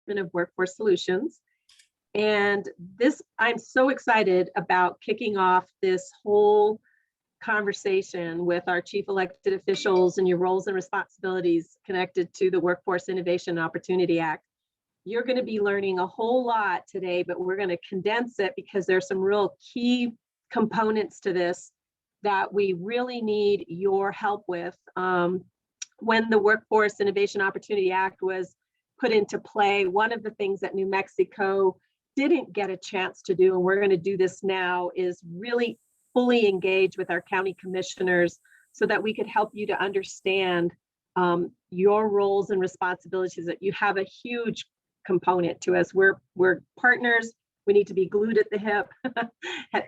Department of Workforce Solutions. And I'm so excited about kicking off this whole conversation with our chief elected officials and your roles and responsibilities connected to the Workforce Innovation and Opportunity Act. You're going to be learning a whole lot today, but we're going to condense it because there's some real key components to this that we really need your help with. When the Workforce Innovation Opportunity Act was put into play, one of the things that New Mexico didn't get a chance to do, and we're going to do this now, is really fully engage with our county commissioners so that we could help you to understand your roles and responsibilities, that you have a huge component to us. We're partners. We need to be glued at the hip,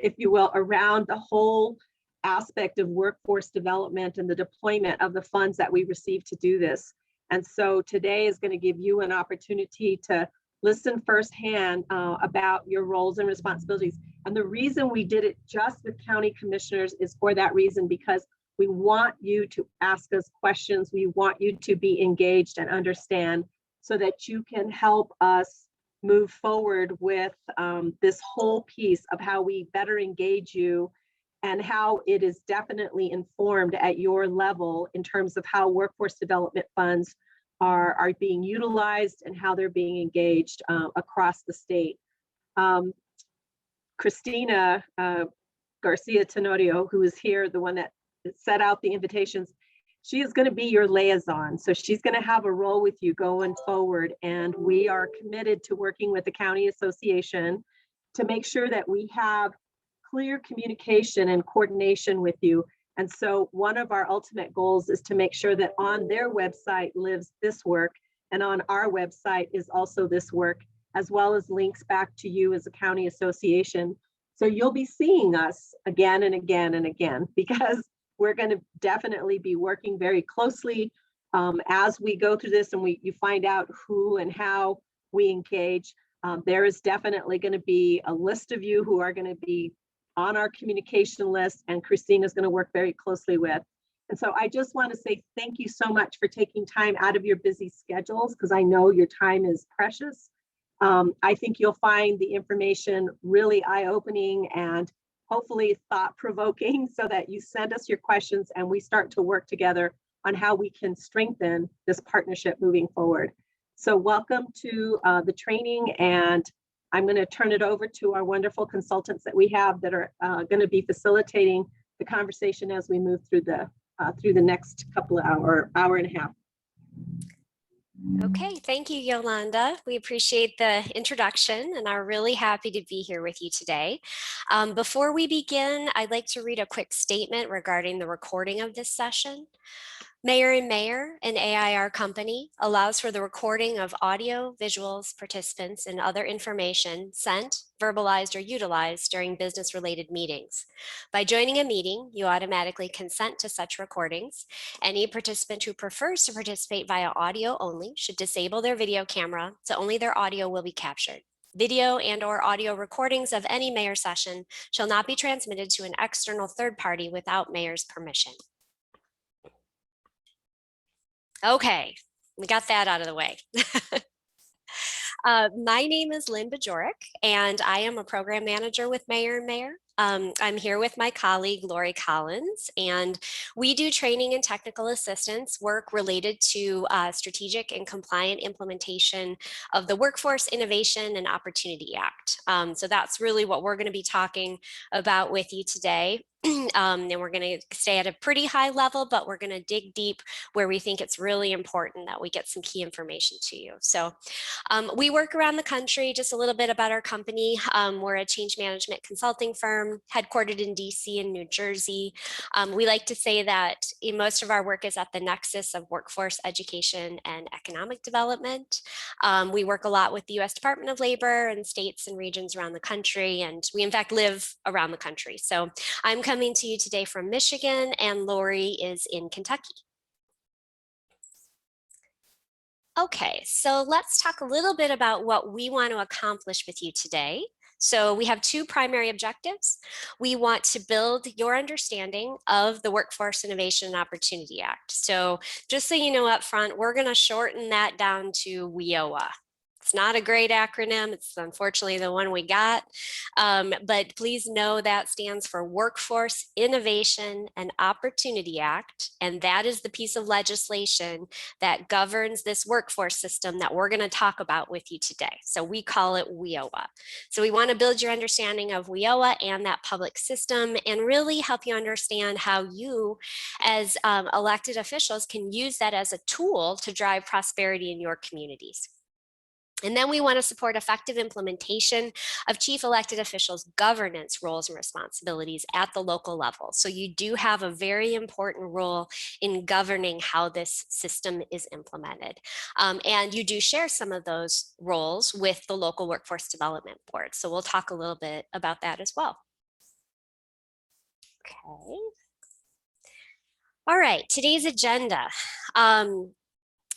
if you will, around the whole aspect of workforce development and the deployment of the funds that we receive to do this. And so today is going to give you an opportunity to listen firsthand about your roles and responsibilities. And the reason we did it just with county commissioners is for that reason, because we want you to ask us questions. We want you to be engaged and understand so that you can help us move forward with this whole piece of how we better engage you and how it is definitely informed at your level in terms of how workforce development funds are being utilized and how they're being engaged across the state. Christina Garcia Tenorio, who is here, the one that set out the invitations, she is going to be your liaison. So she's going to have a role with you going forward. And we are committed to working with the county association to make sure that we have clear communication and coordination with you. And so one of our ultimate goals is to make sure that on their website lives this work, and on our website is also this work, as well as links back to you as a county association. So you'll be seeing us again and again and again, because we're going to definitely be working very closely as we go through this and you find out who and how we engage. There is definitely going to be a list of you who are going to be on our communication list, and Christine is going to work very closely with. And so I just want to say thank you so much for taking time out of your busy schedules, because I know your time is precious. I think you'll find the information really eye-opening and hopefully thought-provoking, so that you send us your questions and we start to work together on how we can strengthen this partnership moving forward. So welcome to the training, and I'm going to turn it over to our wonderful consultants that we have that are going to be facilitating the conversation as we move through the next couple of hour and a half. Okay, thank you, Yolanda. We appreciate the introduction and are really happy to be here with you today. Before we begin, I'd like to read a quick statement regarding the recording of this session. Mayor & Mayor, an AIR company, allows for the recording of audio, visuals, participants, and other information sent, verbalized, or utilized during business-related meetings. By joining a meeting, you automatically consent to such recordings. Any participant who prefers to participate via audio only should disable their video camera, so only their audio will be captured. Video and/or audio recordings of any mayor session shall not be transmitted to an external third party without mayor's permission. Okay, we got that out of the way. My name is Lynn Bajorek, and I am a program manager with Mayor & Mayor. I'm here with my colleague, Lori Collins, and we do training and technical assistance work related to strategic and compliant implementation of the Workforce Innovation and Opportunity Act. So that's really what we're going to be talking about with you today. And we're going to stay at a pretty high level, but we're going to dig deep where we think it's really important that we get some key information to you. So we work around the country. Just a little bit about our company. We're a change management consulting firm headquartered in DC and New Jersey. We like to say that most of our work is at the nexus of workforce education and economic development. We work a lot with the US Department of Labor and states and regions around the country, and we in fact live around the country. So I'm coming to you today from Michigan, and Lori is in Kentucky. Okay, so let's talk a little bit about what we want to accomplish with you today. So we have two primary objectives. We want to build your understanding of the Workforce Innovation and Opportunity Act. So just so you know up front, we're going to shorten that down to WIOA. It's not a great acronym. It's unfortunately the one we got. But please know that stands for Workforce Innovation and Opportunity Act. And that is the piece of legislation that governs this workforce system that we're going to talk about with you today. So we call it WIOA. So we want to build your understanding of WIOA and that public system and really help you understand how you as elected officials can use that as a tool to drive prosperity in your communities. And then we want to support effective implementation of chief elected officials' governance roles and responsibilities at the local level. So you do have a very important role in governing how this system is implemented. And you do share some of those roles with the local workforce development board. So we'll talk a little bit about that as well. Okay. All right, today's agenda.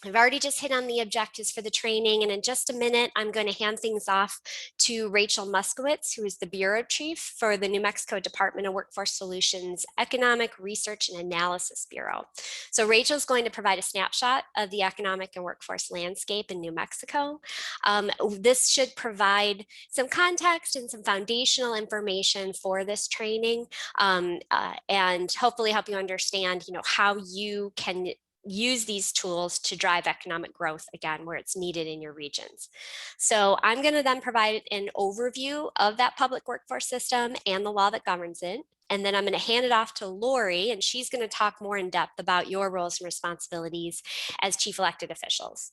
I've already just hit on the objectives for the training, and in just a minute, I'm going to hand things off to Rachel Muskowitz, who is the Bureau Chief for the New Mexico Department of Workforce Solutions Economic Research and Analysis Bureau. So Rachel's going to provide a snapshot of the economic and workforce landscape in New Mexico. This should provide some context and some foundational information for this training, and hopefully help you understand, how you can use these tools to drive economic growth again where it's needed in your regions. So I'm going to then provide an overview of that public workforce system and the law that governs it. And then I'm going to hand it off to Lori, and she's going to talk more in depth about your roles and responsibilities as chief elected officials.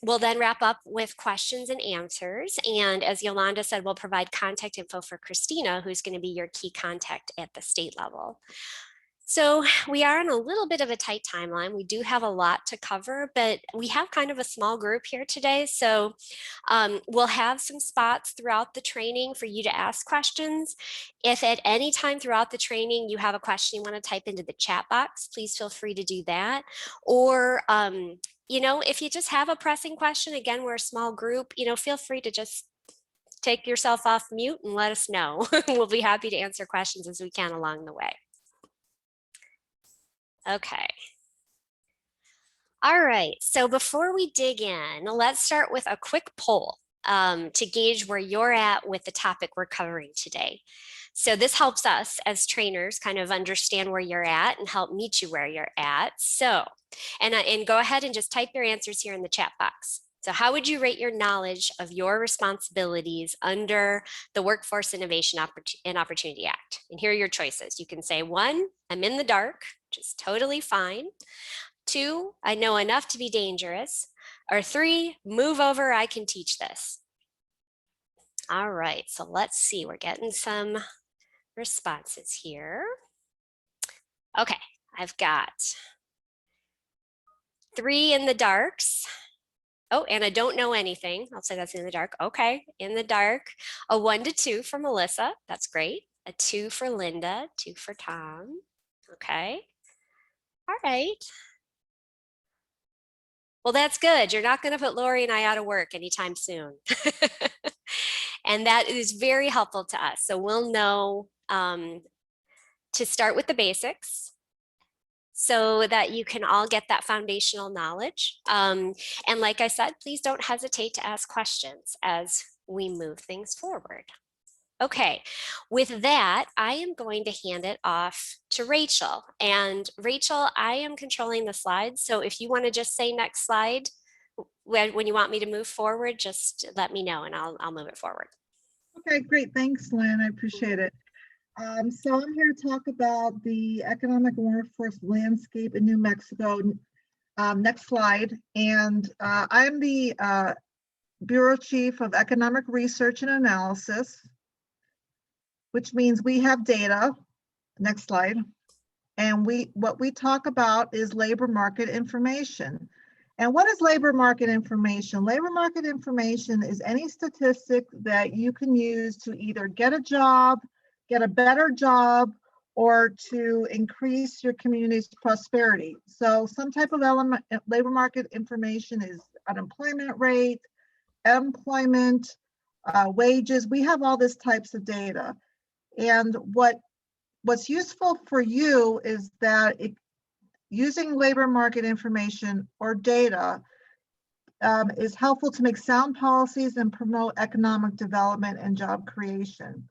We'll then wrap up with questions and answers. And as Yolanda said, we'll provide contact info for Christina, who's going to be your key contact at the state level. So we are on a little bit of a tight timeline. We do have a lot to cover, but we have kind of a small group here today. So we'll have some spots throughout the training for you to ask questions. If at any time throughout the training you have a question you want to type into the chat box, please feel free to do that. Or if you just have a pressing question, again, we're a small group, feel free to just take yourself off mute and let us know. We'll be happy to answer questions as we can along the way. Okay. All right, so before we dig in, let's start with a quick poll to gauge where you're at with the topic we're covering today. So this helps us as trainers kind of understand where you're at and help meet you where you're at. So, and go ahead and just type your answers here in the chat box. So how would you rate your knowledge of your responsibilities under the Workforce Innovation and Opportunity Act? And here are your choices. You can say 1, I'm in the dark, which is totally fine. 2, I know enough to be dangerous. Or 3, move over, I can teach this. All right, so let's see, we're getting some responses here. Okay, I've got 3 in the darks. Oh, and I don't know anything. I'll say that's in the dark. Okay, in the dark. A 1 to 2 for Melissa. That's great. A 2 for Linda, 2 for Tom. Okay. All right. Well, that's good. You're not going to put Lori and I out of work anytime soon. And that is very helpful to us. So we'll know to start with the basics, so that you can all get that foundational knowledge. And like I said, please don't hesitate to ask questions as we move things forward. Okay, with that, I am going to hand it off to Rachel. And Rachel, I am controlling the slides. So if you want to just say next slide, when you want me to move forward, just let me know and I'll move it forward. Okay, great. Thanks, Lynn. I appreciate it. So I'm here to talk about the economic and workforce landscape in New Mexico. Next slide. And I'm the Bureau Chief of Economic Research and Analysis, which means we have data. Next slide. And what we talk about is labor market information. And what is labor market information? Labor market information is any statistic that you can use to either get a job, get a better job, or to increase your community's prosperity. So some type of labor market information is unemployment rate, employment, wages. We have all these types of data. And what's useful for you is that using labor market information or data is helpful to make sound policies and promote economic development and job creation.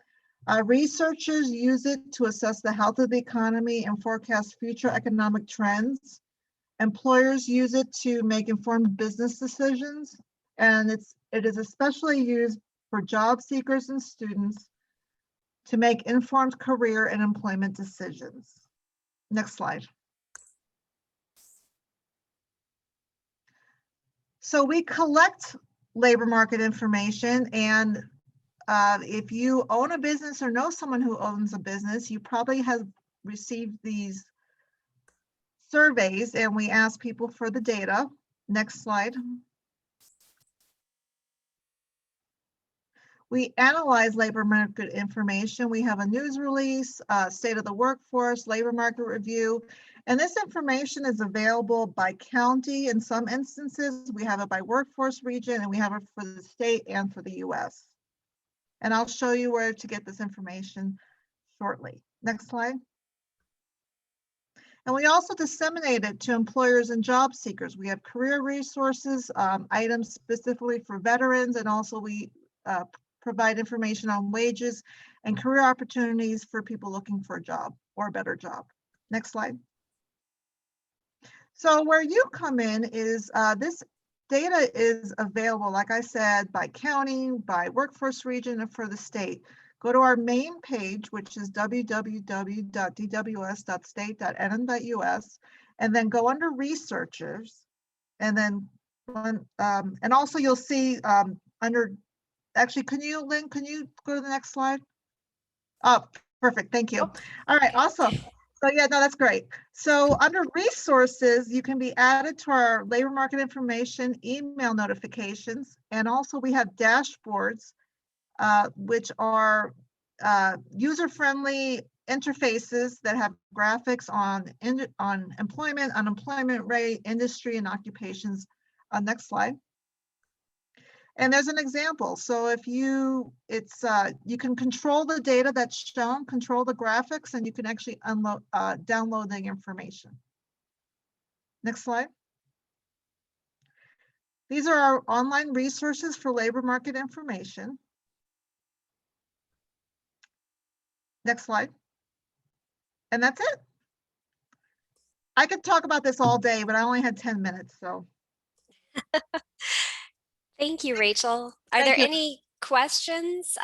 Researchers use it to assess the health of the economy and forecast future economic trends. Employers use it to make informed business decisions, and it is especially used for job seekers and students to make informed career and employment decisions. Next slide. So we collect labor market information, and if you own a business or know someone who owns a business, you probably have received these surveys, and we ask people for the data. Next slide. We analyze labor market information. We have a news release, state of the workforce, labor market review, and this information is available by county. In some instances, we have it by workforce region, and we have it for the state and for the US. And I'll show you where to get this information shortly. Next slide. And we also disseminate it to employers and job seekers. We have career resources, items specifically for veterans, and also we provide information on wages and career opportunities for people looking for a job or a better job. Next slide. So where you come in is this data is available, like I said, by county, by workforce region, and for the state. Go to our main page, which is www.dws.state.nm.us, and then go under researchers, and then and also you'll see under, actually, Lynn, can you go to the next slide? Oh, perfect, thank you. All right, awesome. So yeah, no, that's great. So under resources, you can be added to our labor market information, email notifications, and also we have dashboards, which are user-friendly interfaces that have graphics on employment, unemployment rate, industry, and occupations. Next slide. And there's an example. So if you can control the data that's shown, control the graphics, and you can actually download the information. Next slide. These are our online resources for labor market information. Next slide. And that's it. I could talk about this all day, but I only had 10 minutes, so. Thank you, Rachel. Are Thank there you. any questions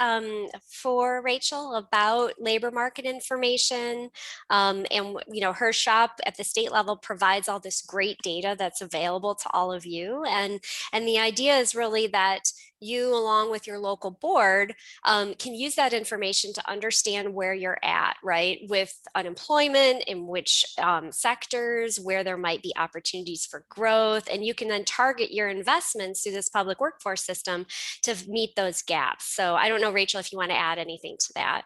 for Rachel about labor market information? And you know, her shop at the state level provides all this great data that's available to all of you. And the idea is really that you, along with your local board, can use that information to understand where you're at, right? With unemployment, in which sectors, where there might be opportunities for growth, and you can then target your investments through this public workforce system to meet those gaps. So I don't know, Rachel, if you want to add anything to that.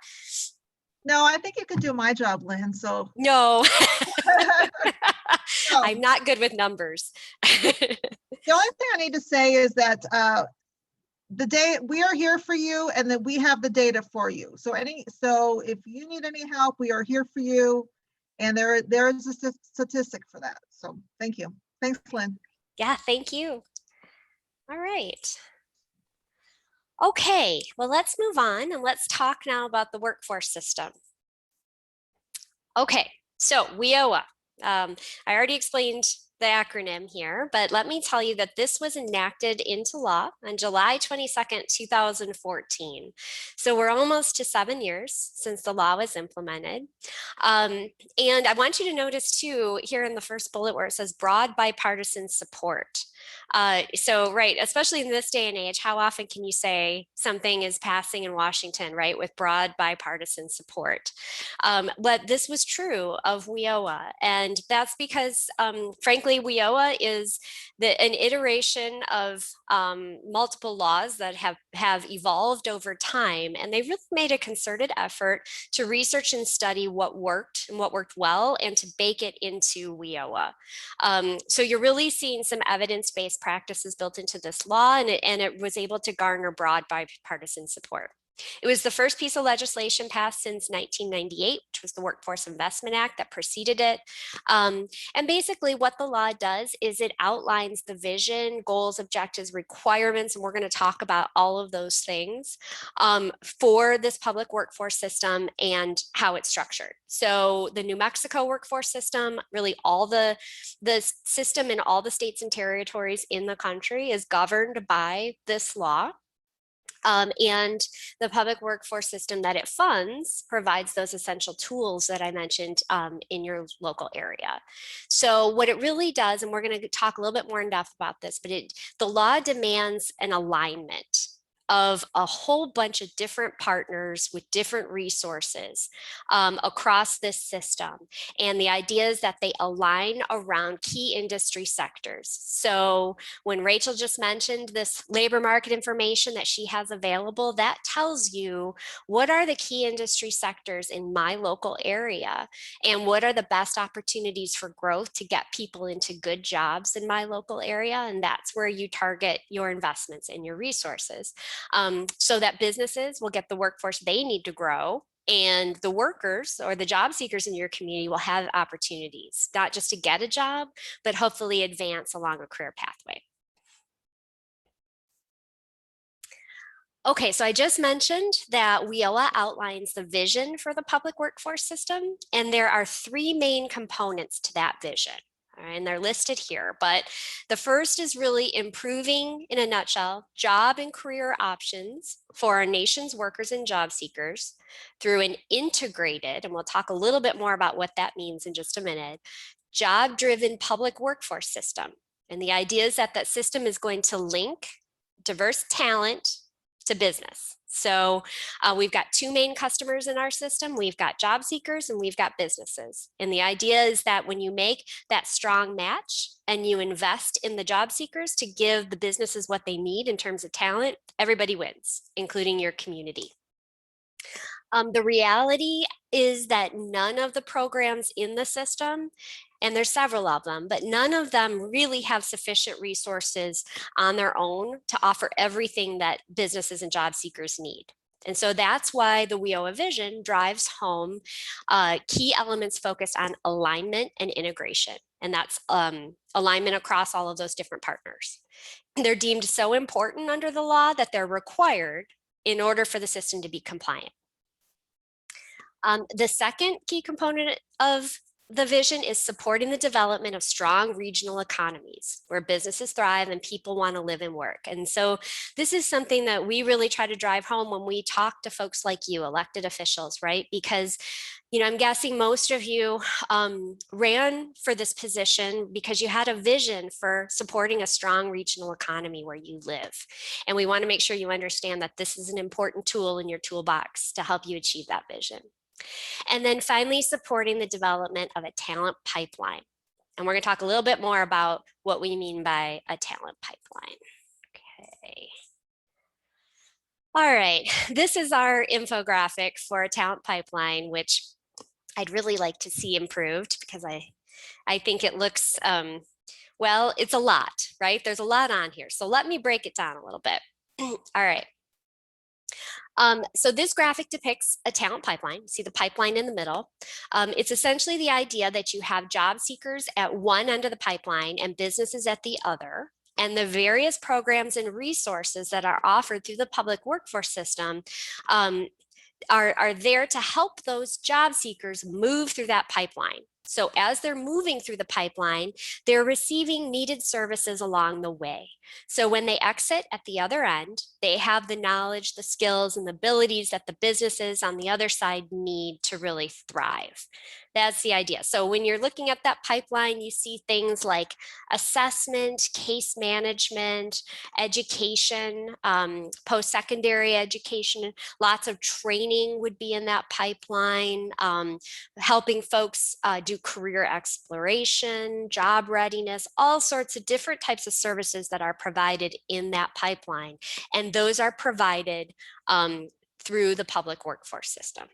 No, I think you could do my job, Lynn, so. No, No. I'm not good with numbers. The only thing I need to say is that we are here for you, and that we have the data for you. So if you need any help, we are here for you, and there is a statistic for that. So thank you. Thanks, Lynn. Yeah, thank you. All right. Okay, well, let's move on and let's talk now about the workforce system. Okay, so WIOA. I already explained the acronym here, but let me tell you that this was enacted into law on July 22nd, 2014. So we're almost to 7 years since the law was implemented. And I want you to notice too, here in the first bullet where it says broad bipartisan support. So, right, especially in this day and age, how often can you say something is passing in Washington, right, with broad bipartisan support? But this was true of WIOA, and that's because, frankly, WIOA is an iteration of multiple laws that have evolved over time, and they really made a concerted effort to research and study what worked and what worked well, and to bake it into WIOA. So you're really seeing some evidence-based practices built into this law, and it was able to garner broad bipartisan support. It was the first piece of legislation passed since 1998, which was the Workforce Investment Act that preceded it. And basically what the law does is it outlines the vision, goals, objectives, requirements, and we're going to talk about all of those things for this public workforce system and how it's structured. So the New Mexico workforce system, really all the system in all the states and territories in the country is governed by this law. And the public workforce system that it funds provides those essential tools that I mentioned in your local area. So what it really does, and we're going to talk a little bit more in depth about this, but the law demands an alignment of a whole bunch of different partners with different resources across this system. And the idea is that they align around key industry sectors. So when Rachel just mentioned this labor market information that she has available, that tells you what are the key industry sectors in my local area and what are the best opportunities for growth to get people into good jobs in my local area. And that's where you target your investments and your resources. So that businesses will get the workforce they need to grow, and the workers or the job seekers in your community will have opportunities, not just to get a job, but hopefully advance along a career pathway. Okay, so I just mentioned that WIOA outlines the vision for the public workforce system, and there are three main components to that vision. All right, and they're listed here, but the first is really improving, in a nutshell, job and career options for our nation's workers and job seekers through an integrated, and we'll talk a little bit more about what that means in just a minute, job-driven public workforce system. And the idea is that that system is going to link diverse talent to business. So we've got two main customers in our system. We've got job seekers and we've got businesses. And the idea is that when you make that strong match and you invest in the job seekers to give the businesses what they need in terms of talent, everybody wins, including your community. The reality is that none of the programs in the system, and there's several of them, but none of them really have sufficient resources on their own to offer everything that businesses and job seekers need. And so that's why the WIOA vision drives home key elements focused on alignment and integration. And that's alignment across all of those different partners. They're deemed so important under the law that they're required in order for the system to be compliant. The second key component of the vision is supporting the development of strong regional economies where businesses thrive and people want to live and work. And so this is something that we really try to drive home when we talk to folks like you, elected officials, right? Because, you know, I'm guessing most of you ran for this position because you had a vision for supporting a strong regional economy where you live. And we want to make sure you understand that this is an important tool in your toolbox to help you achieve that vision. And then finally, supporting the development of a talent pipeline. And we're going to talk a little bit more about what we mean by a talent pipeline. Okay. All right, this is our infographic for a talent pipeline, which I'd really like to see improved because I think it looks, well, it's a lot, right? There's a lot on here. So let me break it down a little bit. All right. So this graphic depicts a talent pipeline. See the pipeline in the middle. It's essentially the idea that you have job seekers at one end of the pipeline and businesses at the other. And the various programs and resources that are offered through the public workforce system are there to help those job seekers move through that pipeline. So as they're moving through the pipeline, they're receiving needed services along the way. So when they exit at the other end, they have the knowledge, the skills, and the abilities that the businesses on the other side need to really thrive. That's the idea. So when you're looking at that pipeline, you see things like assessment, case management, education, post-secondary education, lots of training would be in that pipeline, helping folks do career exploration, job readiness, all sorts of different types of services that are provided in that pipeline. And those are provided through the public workforce system.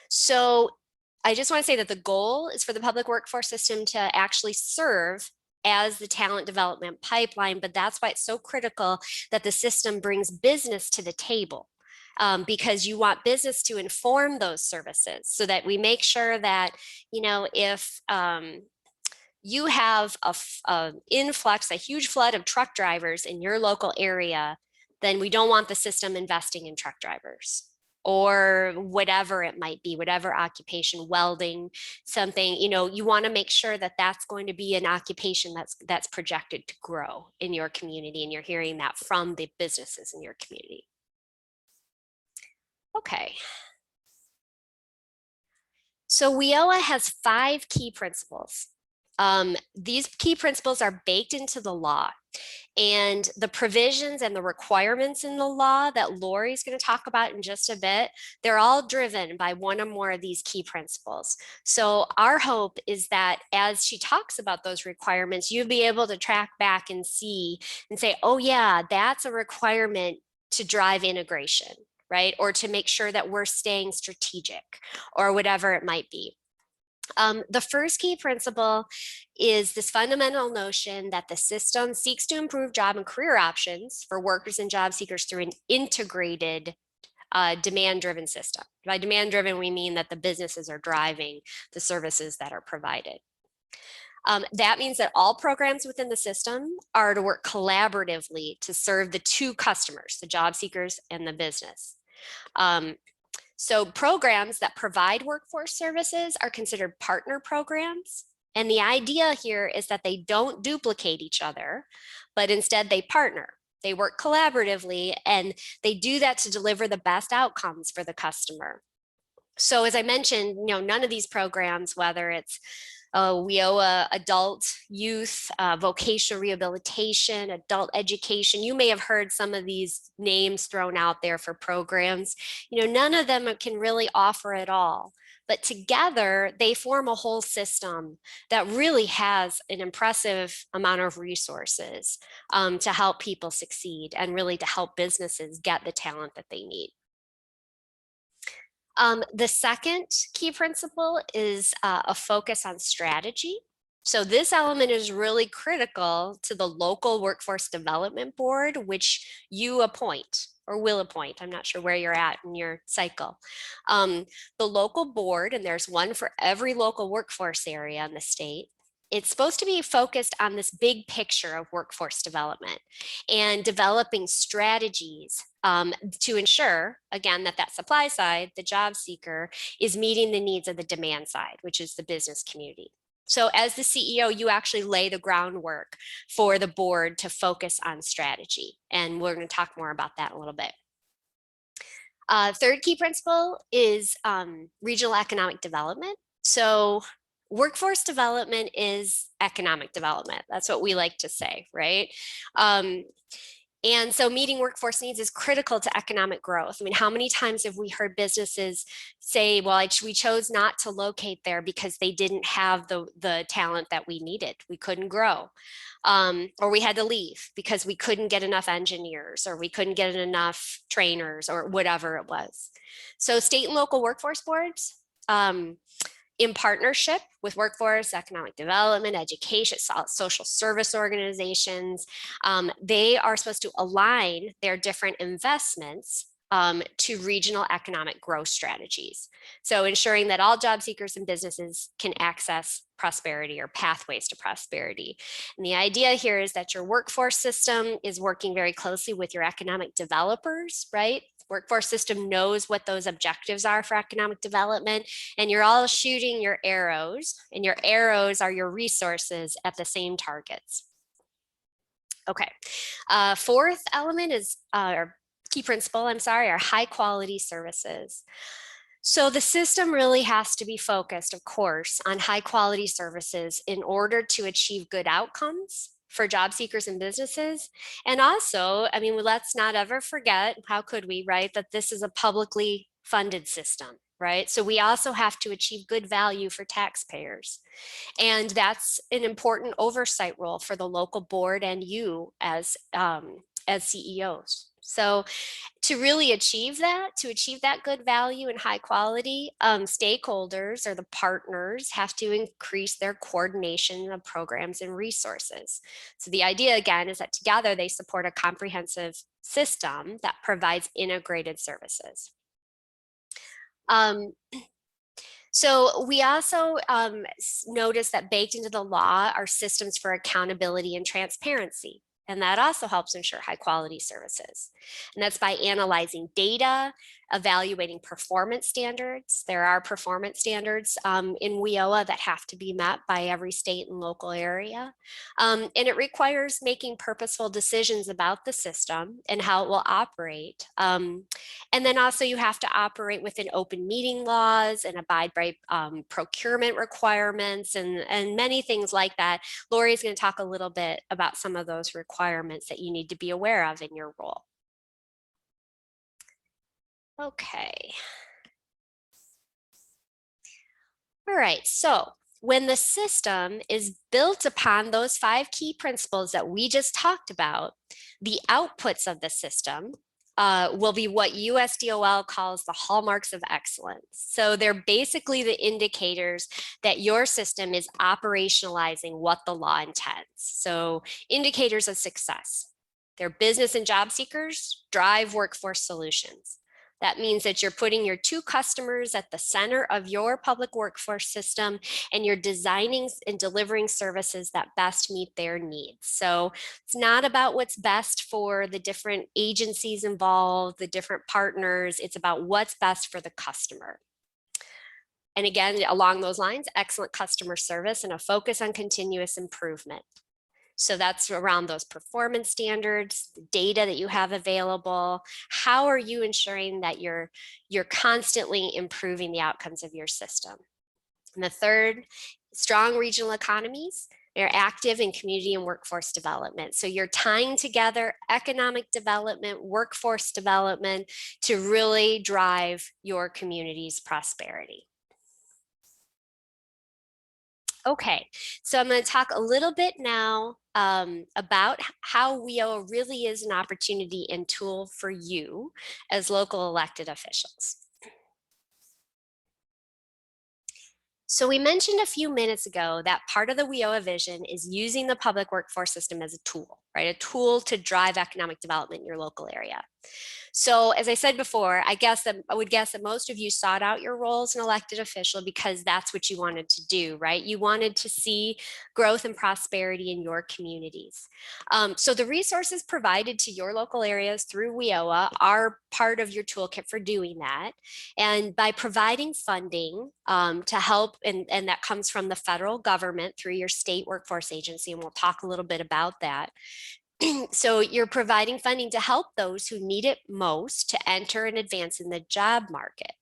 So I just want to say that the goal is for the public workforce system to actually serve as the talent development pipeline, but that's why it's so critical that the system brings business to the table. Because you want business to inform those services so that we make sure that, you know, if you have a influx, a huge flood of truck drivers in your local area, then we don't want the system investing in truck drivers or whatever it might be, whatever occupation, welding, something, you know, you want to make sure that that's going to be an occupation that's projected to grow in your community, and you're hearing that from the businesses in your community. Okay. So WIOA has 5 key principles. These key principles are baked into the law, and the provisions and the requirements in the law that Lori's going to talk about in just a bit, they're all driven by one or more of these key principles. So our hope is that as she talks about those requirements, you'll be able to track back and see and say, oh yeah, that's a requirement to drive integration, right? Or to make sure that we're staying strategic or whatever it might be. The first key principle is this fundamental notion that the system seeks to improve job and career options for workers and job seekers through an integrated demand-driven system. By demand-driven, we mean that the businesses are driving the services that are provided. That means that all programs within the system are to work collaboratively to serve the 2 customers, the job seekers and the business. So programs that provide workforce services are considered partner programs. And the idea here is that they don't duplicate each other, but instead they partner. They work collaboratively, and they do that to deliver the best outcomes for the customer. So as I mentioned, you know, none of these programs, whether it's WIOA, adult, youth, vocational rehabilitation, adult education. You may have heard some of these names thrown out there for programs. You know, none of them can really offer it all. But together, they form a whole system that really has an impressive amount of resources to help people succeed and really to help businesses get the talent that they need. The second key principle is a focus on strategy. So this element is really critical to the local workforce development board, which you appoint or will appoint. I'm not sure where you're at in your cycle. The local board, and there's one for every local workforce area in the state, it's supposed to be focused on this big picture of workforce development and developing strategies to ensure, again, that that supply side, the job seeker, is meeting the needs of the demand side, which is the business community. So as the CEO, you actually lay the groundwork for the board to focus on strategy. And we're going to talk more about that in a little bit. Third key principle is regional economic development. So workforce development is economic development. That's what we like to say, right? And so meeting workforce needs is critical to economic growth. I mean, how many times have we heard businesses say, well, we chose not to locate there because they didn't have the talent that we needed. We couldn't grow. Or we had to leave because we couldn't get enough engineers, or we couldn't get enough trainers, or whatever it was. So state and local workforce boards, in partnership with workforce, economic development, education, social service organizations, they are supposed to align their different investments to regional economic growth strategies. So ensuring that all job seekers and businesses can access prosperity or pathways to prosperity. And the idea here is that your workforce system is working very closely with your economic developers, right? Workforce system knows what those objectives are for economic development, and you're all shooting your arrows, and your arrows are your resources at the same targets. Okay, fourth element is, or key principle, I'm sorry, are high quality services. So the system really has to be focused, of course, on high quality services in order to achieve good outcomes for job seekers and businesses. And also, I mean, let's not ever forget, how could we, right, that this is a publicly funded system, right? So we also have to achieve good value for taxpayers. And that's an important oversight role for the local board and you as CEOs. So to really achieve that, good value and high quality, stakeholders or the partners have to increase their coordination of programs and resources. So the idea again is that together they support a comprehensive system that provides integrated services. So we also notice that baked into the law are systems for accountability and transparency. And that also helps ensure high quality services. And that's by analyzing data, evaluating performance standards. There are performance standards in WIOA that have to be met by every state and local area. And it requires making purposeful decisions about the system and how it will operate. And then also you have to operate within open meeting laws and abide by procurement requirements and many things like that. Lori is going to talk a little bit about some of those requirements that you need to be aware of in your role. Okay. All right, so when the system is built upon those 5 key principles that we just talked about, the outputs of the system will be what USDOL calls the hallmarks of excellence. So they're basically the indicators that your system is operationalizing what the law intends. So indicators of success. They're business and job seekers, drive workforce solutions. That means that you're putting your 2 customers at the center of your public workforce system, and you're designing and delivering services that best meet their needs. So it's not about what's best for the different agencies involved, the different partners. It's about what's best for the customer. And again, along those lines, excellent customer service and a focus on continuous improvement. So that's around those performance standards, the data that you have available. How are you ensuring that you're constantly improving the outcomes of your system? And the third, strong regional economies. They're active in community and workforce development. So you're tying together economic development, workforce development to really drive your community's prosperity. Okay, so I'm going to talk a little bit now about how WIOA really is an opportunity and tool for you as local elected officials. So we mentioned a few minutes ago that part of the WIOA vision is using the public workforce system as a tool, right? A tool to drive economic development in your local area. So as I said before, I would guess that most of you sought out your role as an elected official because that's what you wanted to do, right? You wanted to see growth and prosperity in your communities. So the resources provided to your local areas through WIOA are part of your toolkit for doing that. And by providing funding to help, and that comes from the federal government through your state workforce agency, and we'll talk a little bit about that. So you're providing funding to help those who need it most to enter and advance in the job market.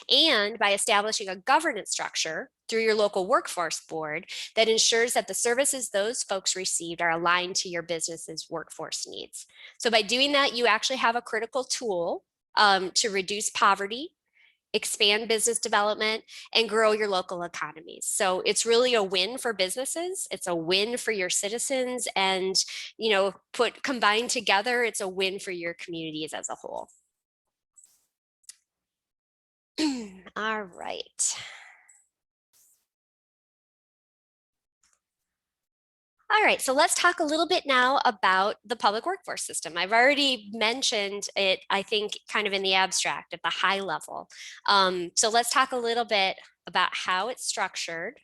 And by establishing a governance structure through your local workforce board that ensures that the services those folks received are aligned to your business's workforce needs. So by doing that, you actually have a critical tool to reduce poverty, expand business development, and grow your local economies. So it's really a win for businesses. It's a win for your citizens, and combined together, it's a win for your communities as a whole. All right. All right, so let's talk a little bit now about the public workforce system. I've already mentioned it, I think, kind of in the abstract at the high level. So let's talk a little bit about how it's structured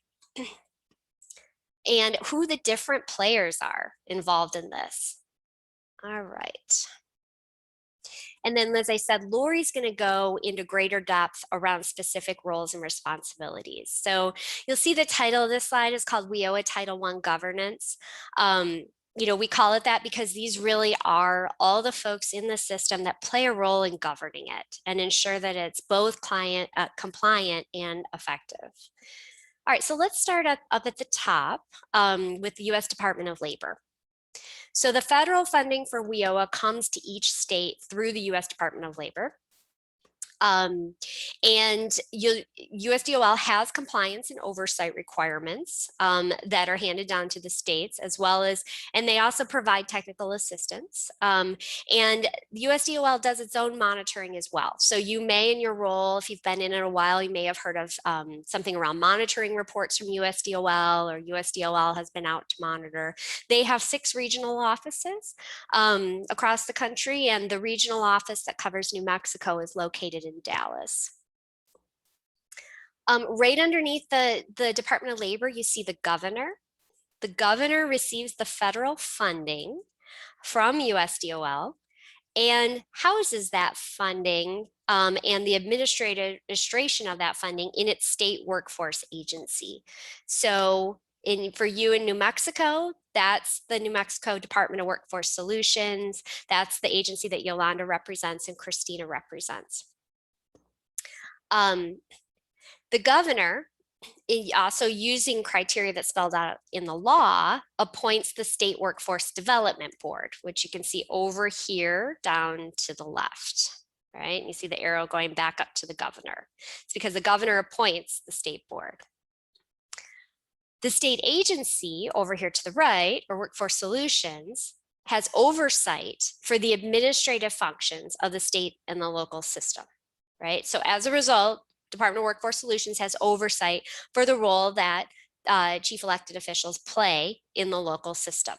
and who the different players are involved in this. All right. And then, as I said, Lori's going to go into greater depth around specific roles and responsibilities. So you'll see the title of this slide is called WIOA Title I Governance. We call it that because these really are all the folks in the system that play a role in governing it and ensure that it's both compliant and effective. All right, so let's start up at the top with the U.S. Department of Labor. So the federal funding for WIOA comes to each state through the U.S. Department of Labor. And USDOL has compliance and oversight requirements that are handed down to the states, as well as, and they also provide technical assistance. And USDOL does its own monitoring as well. So you may, in your role, if you've been in it a while, you may have heard of something around monitoring reports from USDOL, or USDOL has been out to monitor. They have 6 regional offices across the country, and the regional office that covers New Mexico is located in Dallas. Right underneath the Department of Labor, you see the governor. The governor receives the federal funding from USDOL and houses that funding and the administration of that funding in its state workforce agency. So for you in New Mexico, that's the New Mexico Department of Workforce Solutions. That's the agency that Yolanda represents and Christina represents. The governor, also using criteria that's spelled out in the law, appoints the State Workforce Development Board, which you can see over here down to the left, right? And you see the arrow going back up to the governor. It's because the governor appoints the state board. The state agency over here to the right, or Workforce Solutions, has oversight for the administrative functions of the state and the local system, right? So as a result, Department of Workforce Solutions has oversight for the role that chief elected officials play in the local system.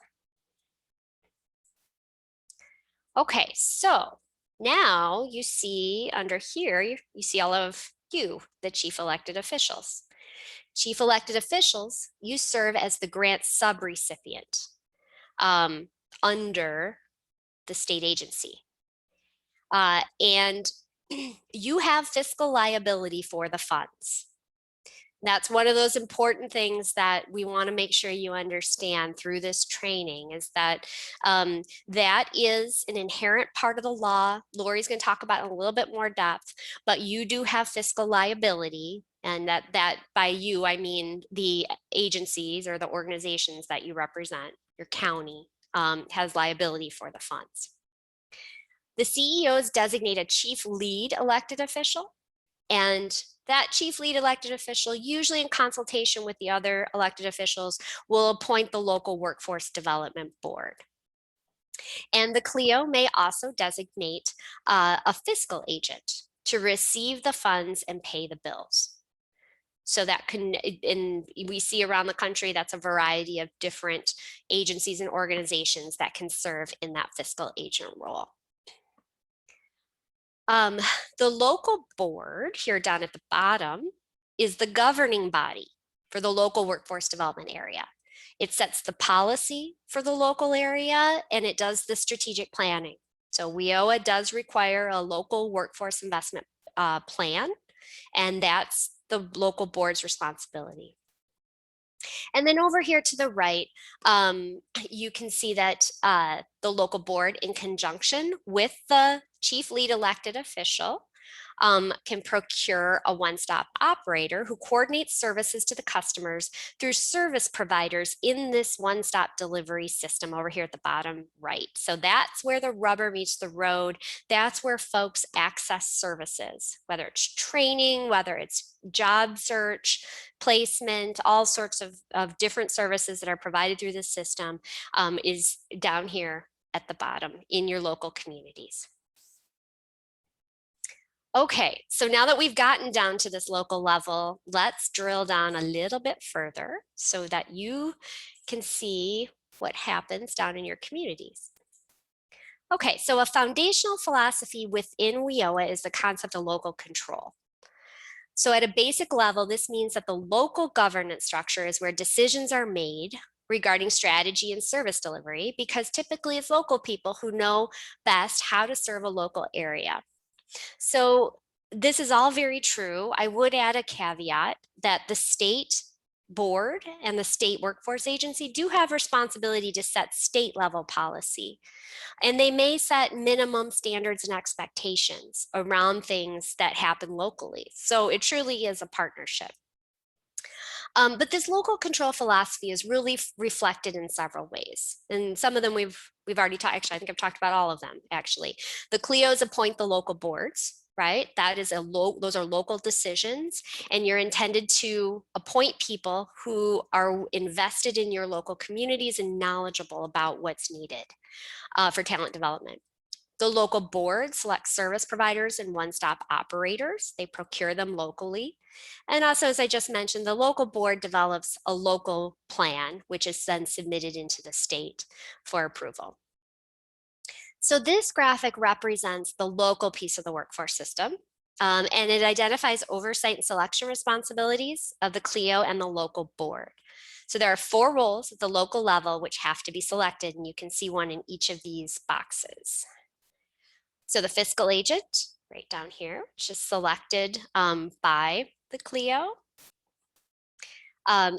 Okay, so now you see under here, you see all of you, the chief elected officials. Chief elected officials, you serve as the grant subrecipient under the state agency. And you have fiscal liability for the funds. That's one of those important things that we want to make sure you understand through this training, is that that is an inherent part of the law. Lori's going to talk about it in a little bit more depth, but you do have fiscal liability, and that by you, I mean the agencies or the organizations that you represent. Your county has liability for the funds. The CEO is designated chief lead elected official, and that chief lead elected official, usually in consultation with the other elected officials, will appoint the local workforce development board. And the CLEO may also designate a fiscal agent to receive the funds and pay the bills. So that can, and we see around the country, that's a variety of different agencies and organizations that can serve in that fiscal agent role. The local board here down at the bottom is the governing body for the local workforce development area. It sets the policy for the local area, and it does the strategic planning. So WIOA does require a local workforce investment plan, and that's the local board's responsibility. And then over here to the right, you can see that the local board, in conjunction with the chief lead elected official, can procure a one-stop operator who coordinates services to the customers through service providers in this one-stop delivery system over here at the bottom right. So that's where the rubber meets the road. That's where folks access services, whether it's training, whether it's job search, placement, all sorts of different services that are provided through this system is down here at the bottom in your local communities. Okay, so now that we've gotten down to this local level, let's drill down a little bit further so that you can see what happens down in your communities. Okay, so a foundational philosophy within WIOA is the concept of local control. So at a basic level, this means that the local governance structure is where decisions are made regarding strategy and service delivery, because typically it's local people who know best how to serve a local area. So this is all very true. I would add a caveat that the state board and the state workforce agency do have responsibility to set state level policy. And they may set minimum standards and expectations around things that happen locally. So it truly is a partnership. But this local control philosophy is really reflected in several ways. And some of them we've already talked, actually, I think I've talked about all of them, actually. The CLEOs appoint the local boards. right? That is those are local decisions, and you're intended to appoint people who are invested in your local communities and knowledgeable about what's needed for talent development. The local board selects service providers and one-stop operators. They procure them locally. And also, as I just mentioned, the local board develops a local plan, which is then submitted into the state for approval. So this graphic represents the local piece of the workforce system, and it identifies oversight and selection responsibilities of the CLIO and the local board. So there are 4 roles at the local level which have to be selected, and you can see one in each of these boxes. So the fiscal agent, right down here, which is selected by the CLIO.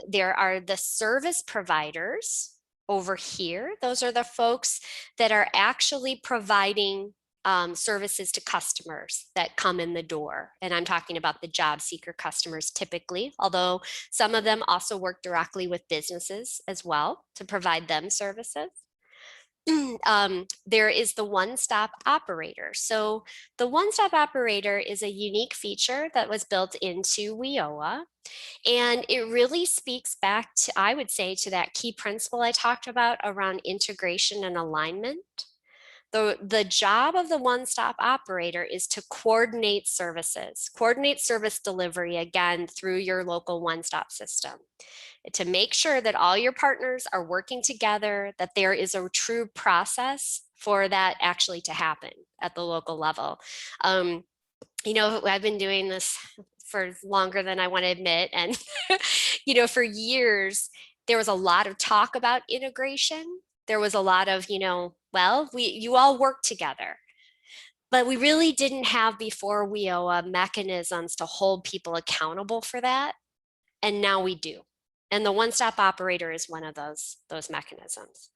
There are the service providers over here. Those are the folks that are actually providing services to customers that come in the door. And I'm talking about the job seeker customers typically, although some of them also work directly with businesses as well to provide them services. There is the one-stop operator. So the one-stop operator is a unique feature that was built into WIOA. And it really speaks back to, I would say, to that key principle I talked about around integration and alignment. The job of the one-stop operator is to coordinate services, coordinate service delivery, again, through your local one-stop system, to make sure that all your partners are working together, that there is a true process for that actually to happen at the local level. You know, I've been doing this for longer than I want to admit. And, you know, for years, there was a lot of talk about integration. There was a lot of, you know, well, you all work together. But we really didn't have before WIOA mechanisms to hold people accountable for that. And now we do. And the one-stop operator is one of those mechanisms.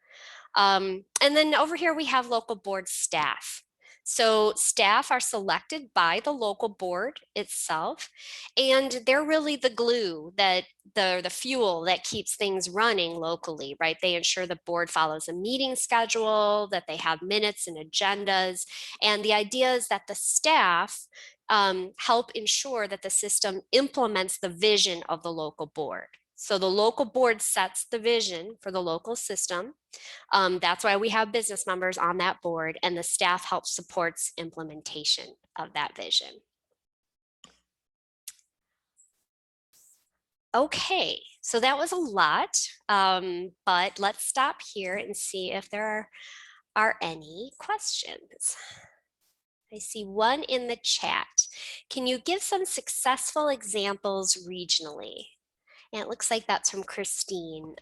And then over here, we have local board staff. So staff are selected by the local board itself, and they're really the glue, that the fuel that keeps things running locally, right? They ensure the board follows a meeting schedule, that they have minutes and agendas. And the idea is that the staff help ensure that the system implements the vision of the local board. So the local board sets the vision for the local system. That's why we have business members on that board, and the staff helps supports implementation of that vision. Okay, so that was a lot, but let's stop here and see if there are any questions. I see one in the chat. Can you give some successful examples regionally? And it looks like that's from Christine.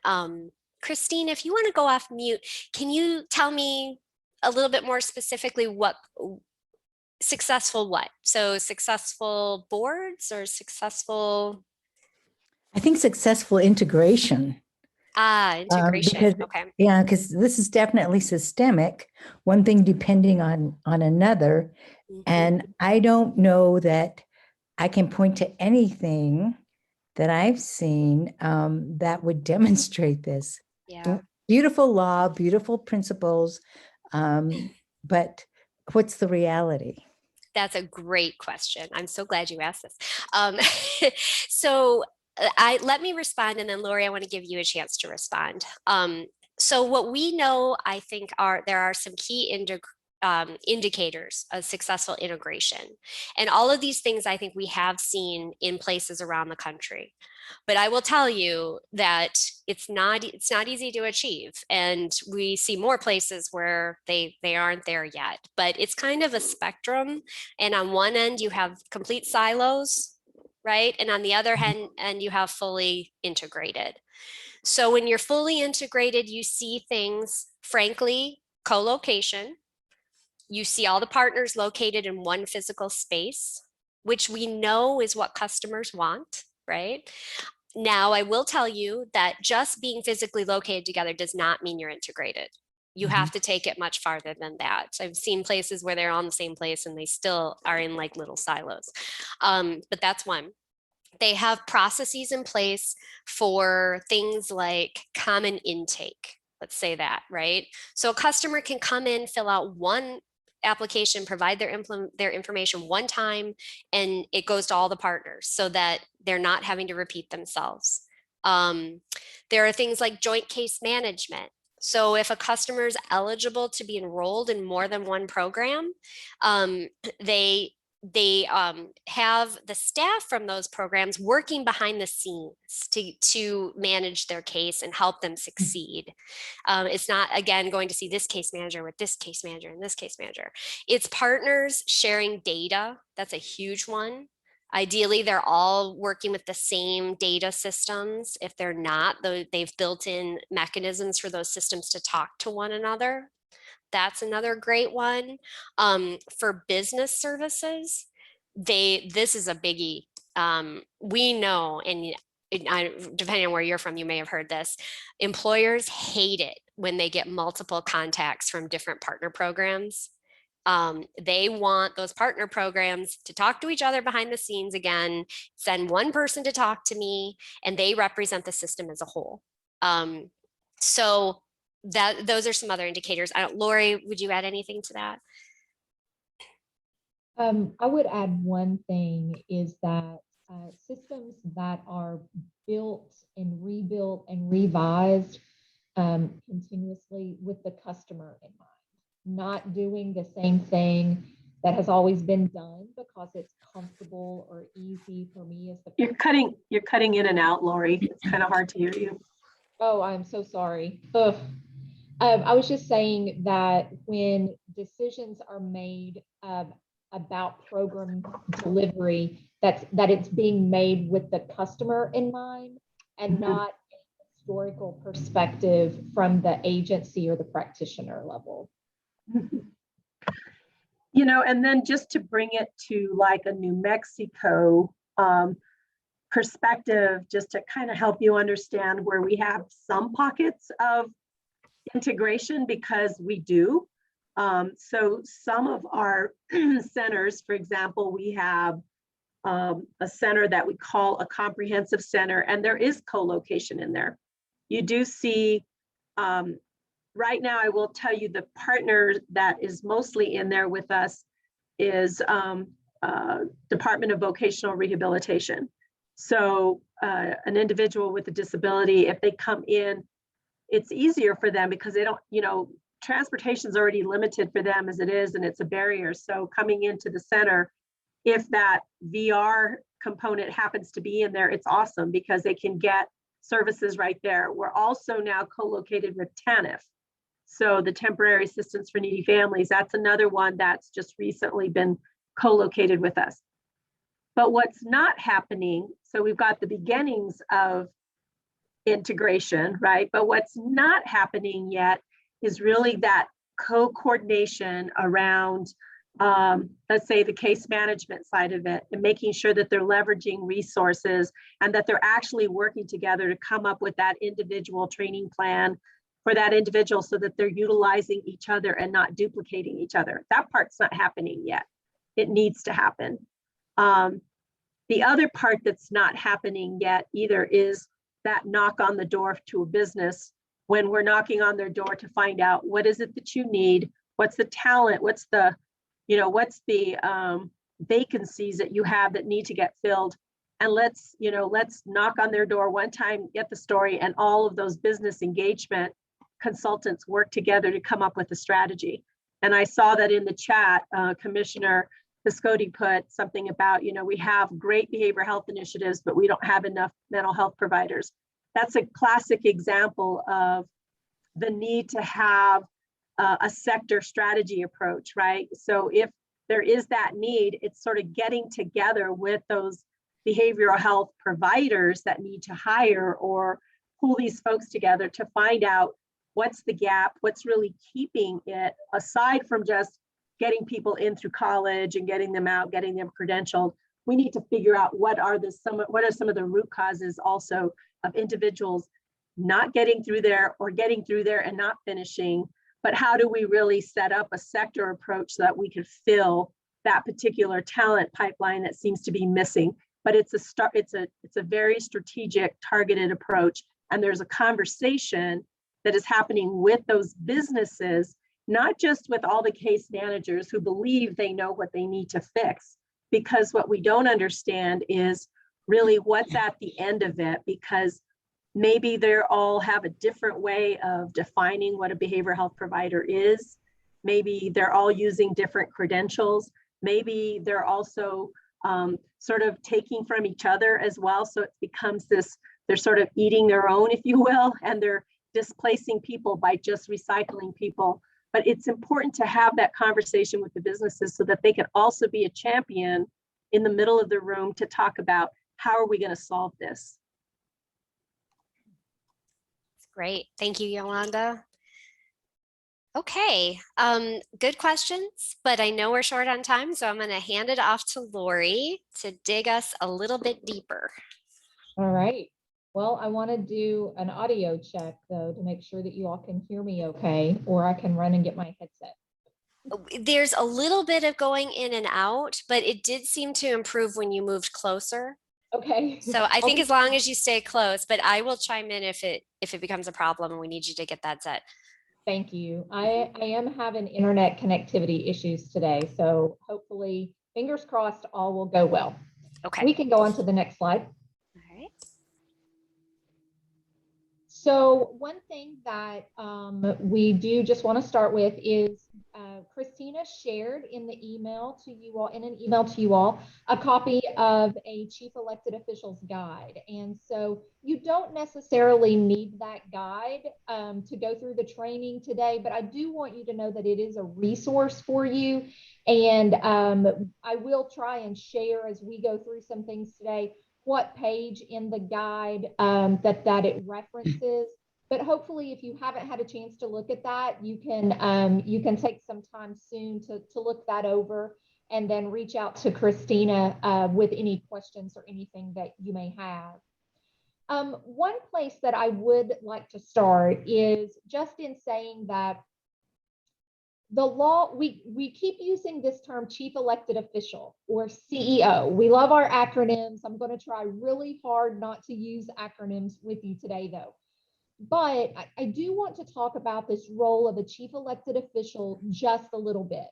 Christine, if you want to go off mute, can you tell me a little bit more specifically what successful what? So successful boards or successful? I think successful integration. Integration. Because, okay. Yeah, because this is definitely systemic, one thing depending on another. Mm-hmm. And I don't know that I can point to anything that I've seen that would demonstrate this. Yeah. Beautiful law, beautiful principles, but what's the reality? That's a great question. I'm so glad you asked this. So let me respond, and then Lori, I want to give you a chance to respond. So what we know, I think, there are some key indicators of successful integration. And all of these things I think we have seen in places around the country. But I will tell you that it's not easy to achieve. And we see more places where they aren't there yet. But it's kind of a spectrum. And on one end, you have complete silos, right? And on the other hand, you have fully integrated. So when you're fully integrated, you see things, frankly, co-location. You see all the partners located in one physical space, which we know is what customers want, right? Now, I will tell you that just being physically located together does not mean you're integrated. You have to take it much farther than that. So I've seen places where they're on the same place and they still are in like little silos. But that's one. They have processes in place for things like common intake. Let's say that, right? So a customer can come in, fill out one application, provide their information one time, and it goes to all the partners so that they're not having to repeat themselves. There are things like joint case management. So if a customer is eligible to be enrolled in more than one program, they have the staff from those programs working behind the scenes to manage their case and help them succeed. It's not, again, going to see this case manager with this case manager and this case manager. It's partners sharing data. That's a huge one. Ideally, they're all working with the same data systems. If they're not, they've built in mechanisms for those systems to talk to one another. That's another great one. For business services, this is a biggie. We know, and depending on where you're from, you may have heard this, employers hate it when they get multiple contacts from different partner programs. They want those partner programs to talk to each other behind the scenes again, send one person to talk to me, and they represent the system as a whole. So those are some other indicators. Lori, would you add anything to that? I would add one thing is that systems that are built and rebuilt and revised continuously with the customer in mind, not doing the same thing that has always been done because it's comfortable or easy for me as the You're cutting in and out, Lori. It's kind of hard to hear you. Oh, I'm so sorry. Ugh. I was just saying that when decisions are made about program delivery, that it's being made with the customer in mind and not a historical perspective from the agency or the practitioner level. You know, and then just to bring it to like a New Mexico perspective, just to kind of help you understand where we have some pockets of integration, because we do. So some of our centers, for example, we have a center that we call a comprehensive center, and there is co-location in there. You do see, right now, I will tell you the partner that is mostly in there with us is Department of Vocational Rehabilitation. So an individual with a disability, if they come in, it's easier for them because they don't, you know, transportation is already limited for them as it is, and it's a barrier. So coming into the center, if that VR component happens to be in there, it's awesome because they can get services right there. We're also now co-located with TANF. So the Temporary Assistance for Needy Families, that's another one that's just recently been co-located with us. But what's not happening, so we've got the beginnings of integration, right? But what's not happening yet is really that co-coordination around, let's say, the case management side of it, and making sure that they're leveraging resources and that they're actually working together to come up with that individual training plan for that individual so that they're utilizing each other and not duplicating each other. That part's not happening yet. It needs to happen. The other part that's not happening yet either is that knock on the door to a business when we're knocking on their door to find out what is it that you need, what's the talent, what's the, you know, what's the vacancies that you have that need to get filled. And let's knock on their door one time, get the story, and all of those business engagement consultants work together to come up with a strategy. And I saw that in the chat, Commissioner Piscotti put something about, you know, we have great behavioral health initiatives, but we don't have enough mental health providers. That's a classic example of the need to have a sector strategy approach, right? So if there is that need, it's sort of getting together with those behavioral health providers that need to hire or pull these folks together to find out what's the gap, what's really keeping it, aside from just getting people in through college and getting them out, getting them credentialed. We need to figure out what are some of the root causes also of individuals not getting through there or getting through there and not finishing, but how do we really set up a sector approach so that we could fill that particular talent pipeline that seems to be missing. But it's a very strategic, targeted approach. And there's a conversation that is happening with those businesses not just with all the case managers who believe they know what they need to fix, because what we don't understand is really what's at the end of it, because maybe they all have a different way of defining what a behavioral health provider is. Maybe they're all using different credentials. Maybe they're also sort of taking from each other as well. So it becomes this, they're sort of eating their own, if you will, and they're displacing people by just recycling people. But it's important to have that conversation with the businesses so that they can also be a champion in the middle of the room to talk about how are we going to solve this. Great. Thank you, Yolanda. Okay, good questions, but I know we're short on time, so I'm going to hand it off to Lori to dig us a little bit deeper. All right. Well, I want to do an audio check, though, to make sure that you all can hear me okay, or I can run and get my headset. There's a little bit of going in and out, but it did seem to improve when you moved closer. Okay. So I think as long as you stay close, but I will chime in if it becomes a problem and we need you to get that set. Thank you. I am having internet connectivity issues today, so hopefully, fingers crossed, all will go well. Okay. We can go on to the next slide. All right. So one thing that we do just want to start with is Christina shared in the email to you all, in an email to you all, a copy of a chief elected officials guide. And so you don't necessarily need that guide to go through the training today, but I do want you to know that it is a resource for you. And I will try and share as we go through some things today what page in the guide that it references. But hopefully, if you haven't had a chance to look at that, you can take some time soon to look that over and then reach out to Christina with any questions or anything that you may have. One place that I would like to start is just in saying that the law, we keep using this term chief elected official or CEO. We love our acronyms. I'm going to try really hard not to use acronyms with you today, though. But I do want to talk about this role of a chief elected official just a little bit.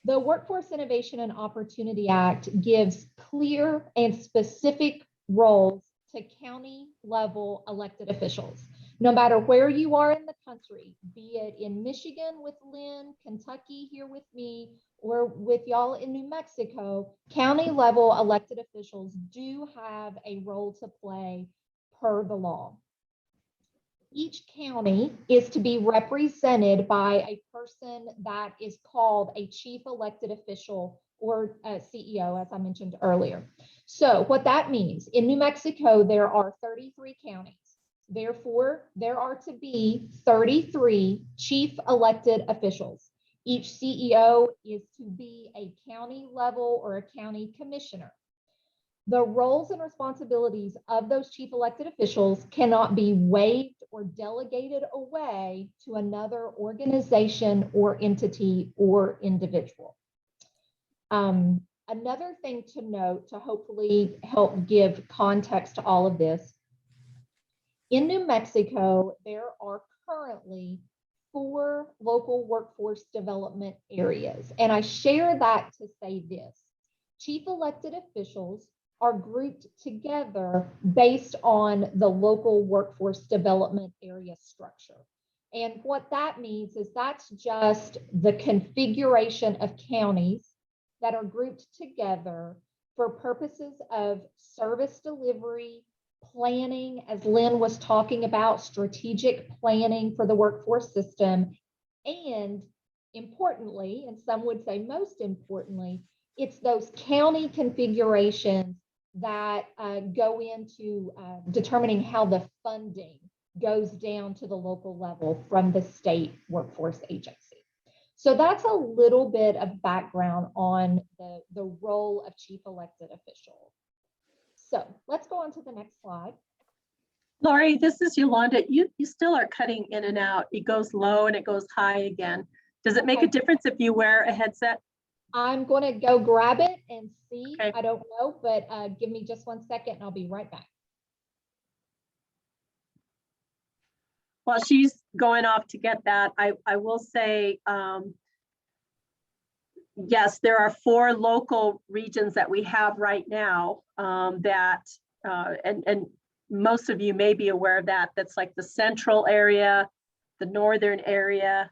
The Workforce Innovation and Opportunity Act gives clear and specific roles to county level elected officials. No matter where you are in the country, be it in Michigan with Lynn, Kentucky here with me, or with y'all in New Mexico, county level elected officials do have a role to play per the law. Each county is to be represented by a person that is called a chief elected official or a CEO, as I mentioned earlier. So what that means, in New Mexico, there are 33 counties. Therefore, there are to be 33 chief elected officials. Each CEO is to be a county level or a county commissioner. The roles and responsibilities of those chief elected officials cannot be waived or delegated away to another organization or entity or individual. Another thing to note to hopefully help give context to all of this, in New Mexico, there are currently 4 local workforce development areas. And I share that to say this: chief elected officials are grouped together based on the local workforce development area structure. And what that means is that's just the configuration of counties that are grouped together for purposes of service delivery, planning, as Lynn was talking about, strategic planning for the workforce system, and importantly, and some would say most importantly, it's those county configurations that go into determining how the funding goes down to the local level from the state workforce agency. So that's a little bit of background on the role of chief elected official. So let's go on to the next slide. Lori, this is Yolanda. You still are cutting in and out. It goes low and it goes high again. Does it make a difference if you wear a headset? I'm going to go grab it and see. Okay. I don't know, but give me just 1 second and I'll be right back. While she's going off to get that, I will say, yes, there are 4 local regions that we have right now, and most of you may be aware of that. That's like the central area, the northern area,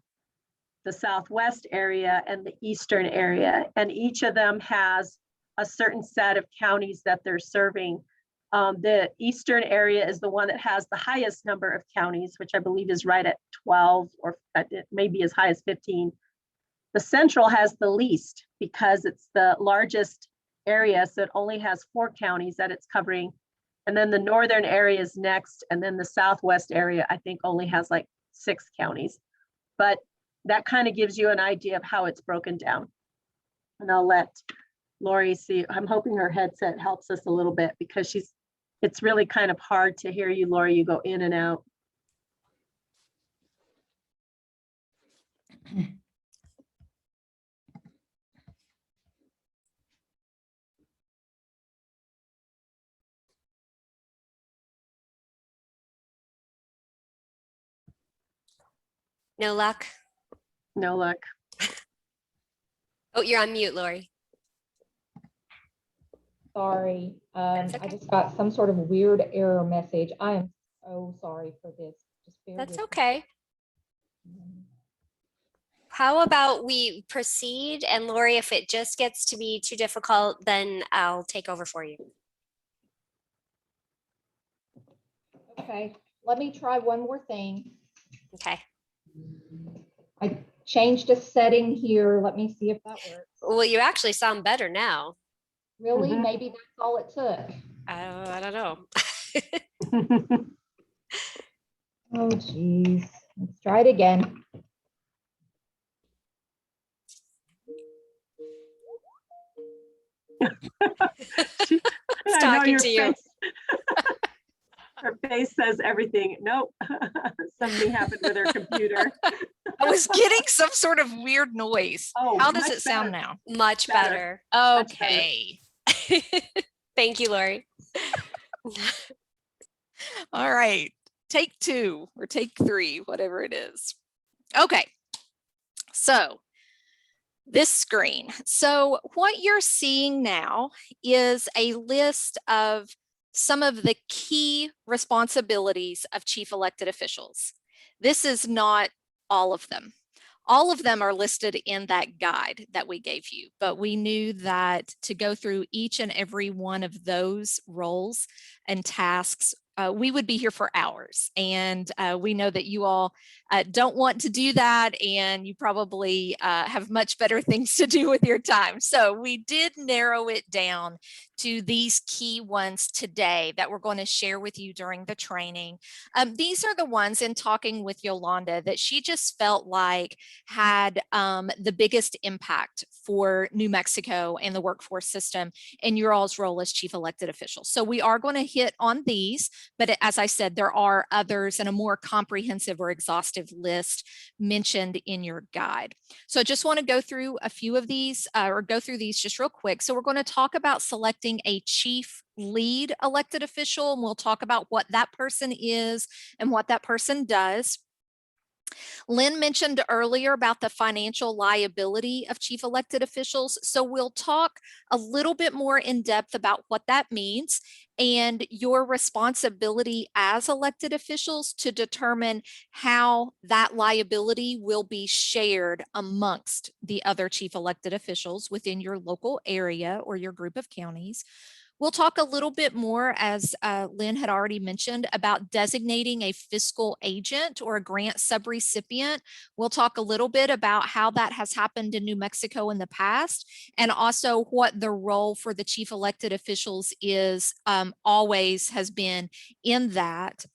the southwest area, and the eastern area. And each of them has a certain set of counties that they're serving. The eastern area is the one that has the highest number of counties, which I believe is right at 12, or maybe as high as 15. The central has the least because it's the largest area, so it only has 4 counties that it's covering. And then the northern area is next, and then the southwest area, I think, only has like 6 counties. But that kind of gives you an idea of how it's broken down. And I'll let Lori see. I'm hoping her headset helps us a little bit because it's really kind of hard to hear you, Lori. You go in and out. No luck? No luck. Oh, you're on mute, Lori. Sorry, That's I okay. just got some sort of weird error message. I am so sorry for this. Just bear That's with me. okay. How about we proceed? And Lori, if it just gets to be too difficult, then I'll take over for you. Okay, let me try one more thing. Okay. I changed a setting here. Let me see if that works. Well, you actually sound better now. Really? Mhm. Maybe that's all it took. I don't know. Oh, geez. Let's try it again. She, It's I know talking your to you. face. Her face says everything. Nope. Something happened with her computer. I was getting some sort of weird noise. Oh, How does much it sound better. now? Much Better. better. Much better. Okay. Thank you, Lori. All right. Take 2 or take 3, whatever it is. Okay. So this screen. So what you're seeing now is a list of some of the key responsibilities of chief elected officials. This is not all of them. All of them are listed in that guide that we gave you, but we knew that to go through each and every one of those roles and tasks, we would be here for hours. And we know that you all don't want to do that, and you probably have much better things to do with your time. So we did narrow it down to these key ones today that we're going to share with you during the training. These are the ones in talking with Yolanda that she just felt like had the biggest impact for New Mexico and the workforce system in your all's role as chief elected officials. So we are going to hit on these, but as I said, there are others and a more comprehensive or exhaustive list mentioned in your guide. So I just want to go through a few of these or go through these just real quick. So we're going to talk about selecting a chief lead elected official, and we'll talk about what that person is and what that person does. Lynn mentioned earlier about the financial liability of chief elected officials. So we'll talk a little bit more in depth about what that means and your responsibility as elected officials to determine how that liability will be shared amongst the other chief elected officials within your local area or your group of counties. We'll talk a little bit more, as Lynn had already mentioned, about designating a fiscal agent or a grant subrecipient. We'll talk a little bit about how that has happened in New Mexico in the past, and also what the role for the chief elected officials is, always has been in that.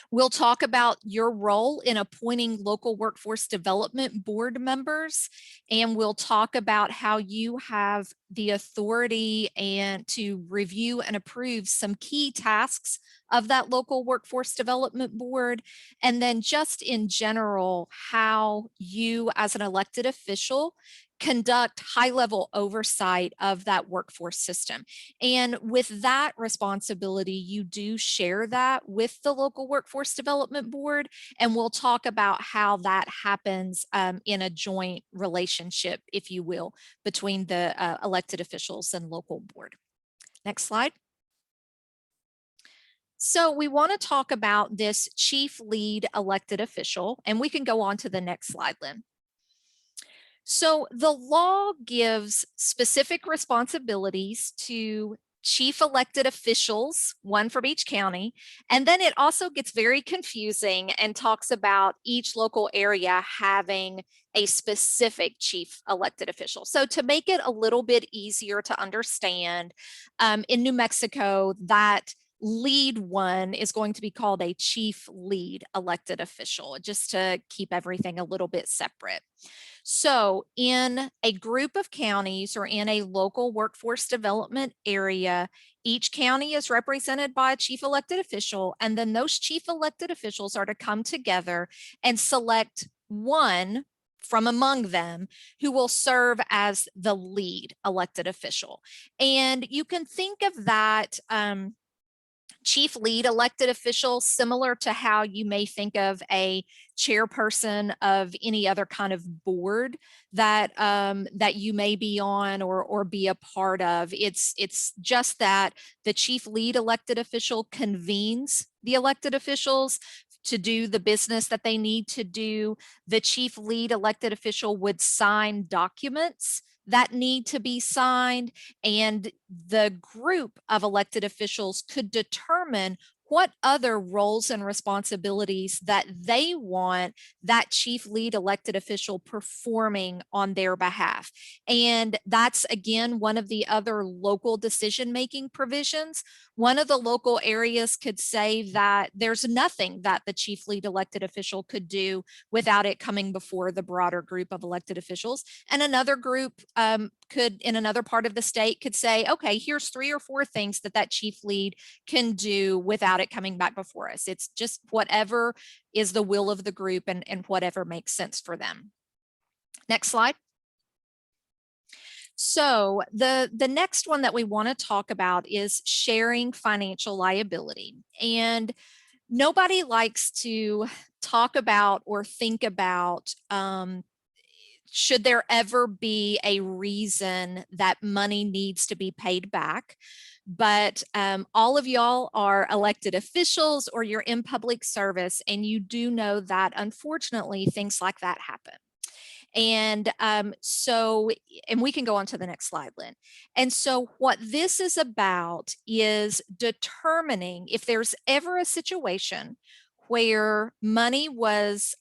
We'll talk about your role in appointing local workforce development board members, and we'll talk about how you have the authority and to review and approve some key tasks of that local workforce development board. And then just in general, how you as an elected official conduct high-level oversight of that workforce system. And with that responsibility, you do share that with the local workforce development board, and we'll talk about how that happens in a joint relationship, if you will, between the elected officials and local board. Next slide. So we want to talk about this chief lead elected official, and we can go on to the next slide, Lynn. So the law gives specific responsibilities to chief elected officials, one from each county, and then it also gets very confusing and talks about each local area having a specific chief elected official. So to make it a little bit easier to understand, in New Mexico, that lead one is going to be called a chief lead elected official, just to keep everything a little bit separate. So in a group of counties or in a local workforce development area, each county is represented by a chief elected official, and then those chief elected officials are to come together and select one from among them who will serve as the lead elected official. And you can think of that chief lead elected official similar to how you may think of a chairperson of any other kind of board that that you may be on or be a part of. It's just that the chief lead elected official convenes the elected officials to do the business that they need to do. The chief lead elected official would sign documents that need to be signed, and the group of elected officials could determine what other roles and responsibilities that they want that chief lead elected official performing on their behalf. And that's, again, one of the other local decision-making provisions. One of the local areas could say that there's nothing that the chief lead elected official could do without it coming before the broader group of elected officials. And another group could, in another part of the state, could say, okay, here's 3 or 4 things that that chief lead can do without it coming back before us. It's just whatever is the will of the group and whatever makes sense for them. Next slide. So the next one that we want to talk about is sharing financial liability. And nobody likes to talk about or think about should there ever be a reason that money needs to be paid back. But all of y'all are elected officials or you're in public service, and you do know that unfortunately things like that happen. And and we can go on to the next slide, Lynn. And so what this is about is determining if there's ever a situation where money was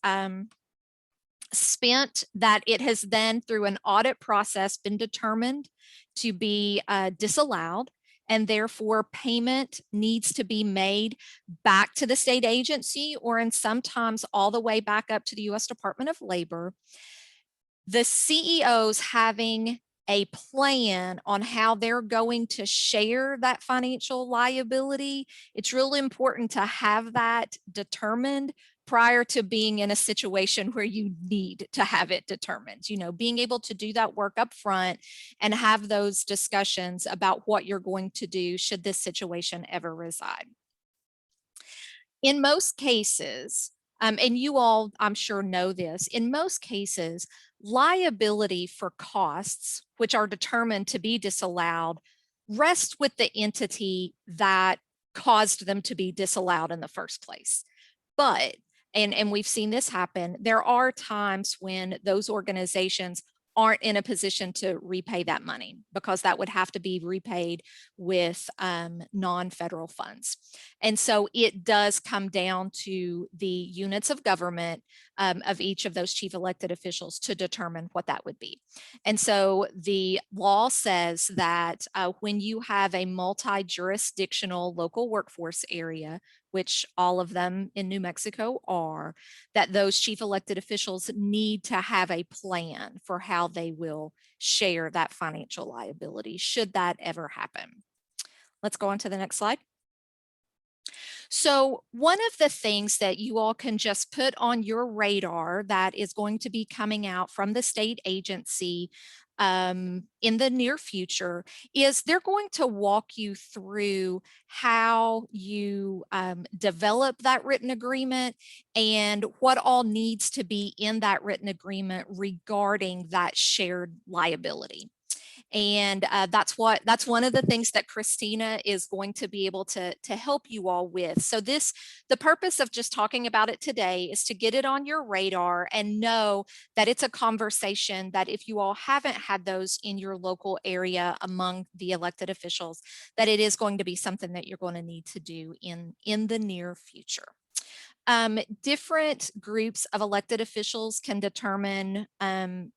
spent that it has then through an audit process been determined to be disallowed, and therefore payment needs to be made back to the state agency, or in sometimes all the way back up to the U.S. Department of Labor. The CEOs having a plan on how they're going to share that financial liability, it's really important to have that determined prior to being in a situation where you need to have it determined. You know, being able to do that work up front and have those discussions about what you're going to do should this situation ever reside. In most cases, and you all, I'm sure, know this, in most cases, liability for costs, which are determined to be disallowed, rests with the entity that caused them to be disallowed in the first place. But, and we've seen this happen, there are times when those organizations aren't in a position to repay that money, because that would have to be repaid with non-federal funds. And so it does come down to the units of government of each of those chief elected officials to determine what that would be. And so the law says that when you have a multi-jurisdictional local workforce area, which all of them in New Mexico are, that those chief elected officials need to have a plan for how they will share that financial liability should that ever happen. Let's go on to the next slide. So one of the things that you all can just put on your radar that is going to be coming out from the state agency in the near future is they're going to walk you through how you develop that written agreement and what all needs to be in that written agreement regarding that shared liability. And that's one of the things that Christina is going to be able to help you all with. So the purpose of just talking about it today is to get it on your radar and know that it's a conversation that if you all haven't had those in your local area among the elected officials, that it is going to be something that you're going to need to do in the near future. Different groups of elected officials can determine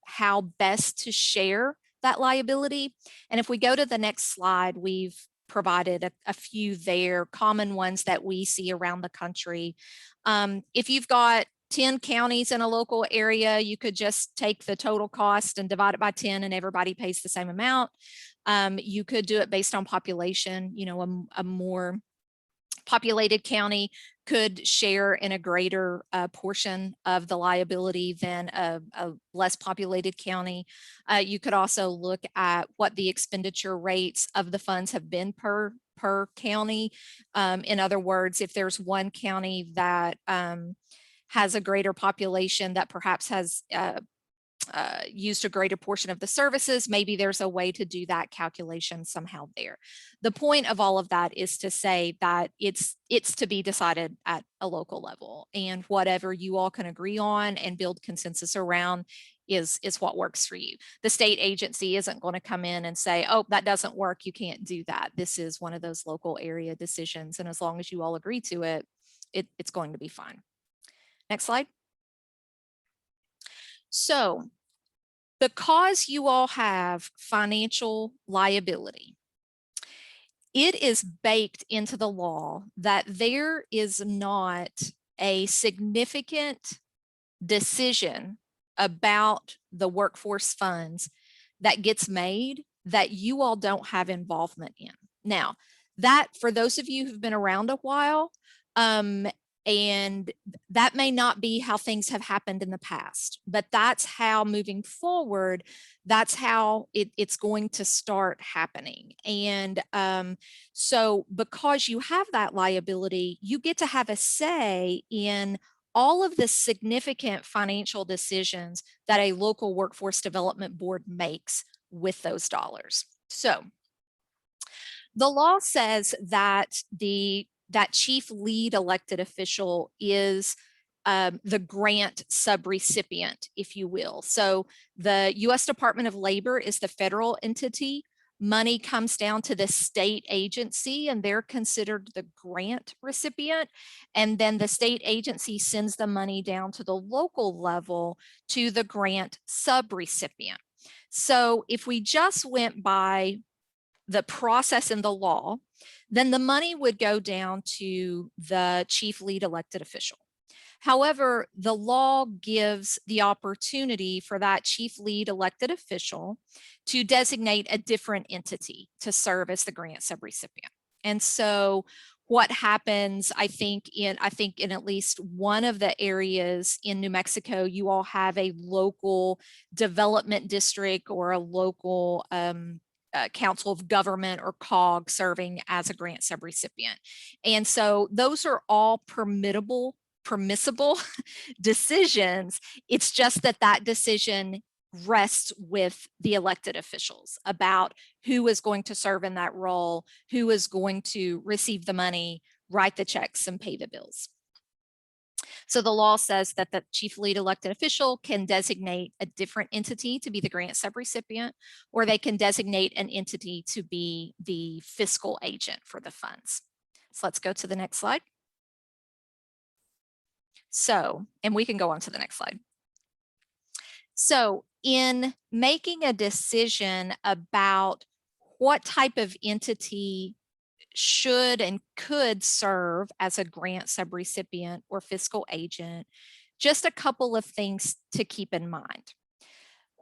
how best to share that liability. And if we go to the next slide, we've provided a few there, common ones that we see around the country. If you've got 10 counties in a local area, you could just take the total cost and divide it by 10 and everybody pays the same amount. You could do it based on population, you know, a more populated county could share in a greater portion of the liability than a less populated county. You could also look at what the expenditure rates of the funds have been per county. In other words, if there's one county that has a greater population that perhaps has used a greater portion of the services, maybe there's a way to do that calculation somehow there. The point of all of that is to say that it's to be decided at a local level, and whatever you all can agree on and build consensus around is what works for you. The state agency isn't going to come in and say, oh, that doesn't work, you can't do that. This is one of those local area decisions, and as long as you all agree to it, it's going to be fine. Next slide. So because you all have financial liability, it is baked into the law that there is not a significant decision about the workforce funds that gets made that you all don't have involvement in. Now, that for those of you who've been around a while, and that may not be how things have happened in the past, but that's how moving forward, that's how it's going to start happening. And so because you have that liability, you get to have a say in all of the significant financial decisions that a local workforce development board makes with those dollars. So the law says that that chief lead elected official is the grant subrecipient, if you will. So the U.S. Department of Labor is the federal entity. Money comes down to the state agency and they're considered the grant recipient. And then the state agency sends the money down to the local level to the grant subrecipient. So if we just went by the process in the law, then the money would go down to the chief lead elected official. However, the law gives the opportunity for that chief lead elected official to designate a different entity to serve as the grant subrecipient. And so what happens, I think in at least one of the areas in New Mexico, you all have a local development district or a local council of government or COG serving as a grant subrecipient. And so those are all permissible decisions. It's just that that decision rests with the elected officials about who is going to serve in that role, who is going to receive the money, write the checks, and pay the bills. So the law says that the chief lead elected official can designate a different entity to be the grant subrecipient, or they can designate an entity to be the fiscal agent for the funds. So let's go to the next slide. So, and we can go on to the next slide. So in making a decision about what type of entity should and could serve as a grant subrecipient or fiscal agent, just a couple of things to keep in mind.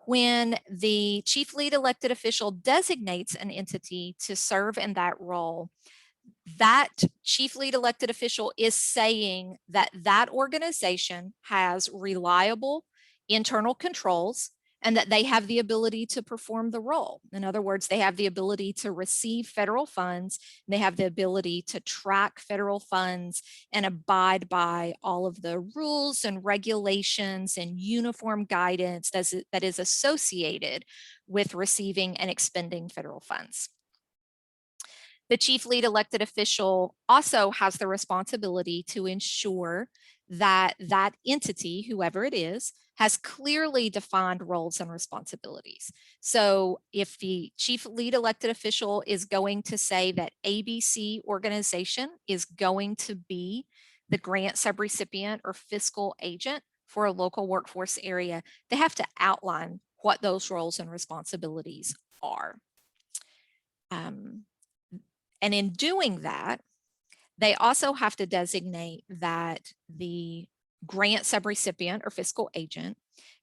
When the chief lead elected official designates an entity to serve in that role, that chief lead elected official is saying that that organization has reliable internal controls and that they have the ability to perform the role. In other words, they have the ability to receive federal funds, and they have the ability to track federal funds and abide by all of the rules and regulations and uniform guidance that is associated with receiving and expending federal funds. The chief lead elected official also has the responsibility to ensure that that entity, whoever it is, has clearly defined roles and responsibilities. So if the chief lead elected official is going to say that ABC organization is going to be the grant subrecipient or fiscal agent for a local workforce area, they have to outline what those roles and responsibilities are. And in doing that, they also have to designate that the grant subrecipient or fiscal agent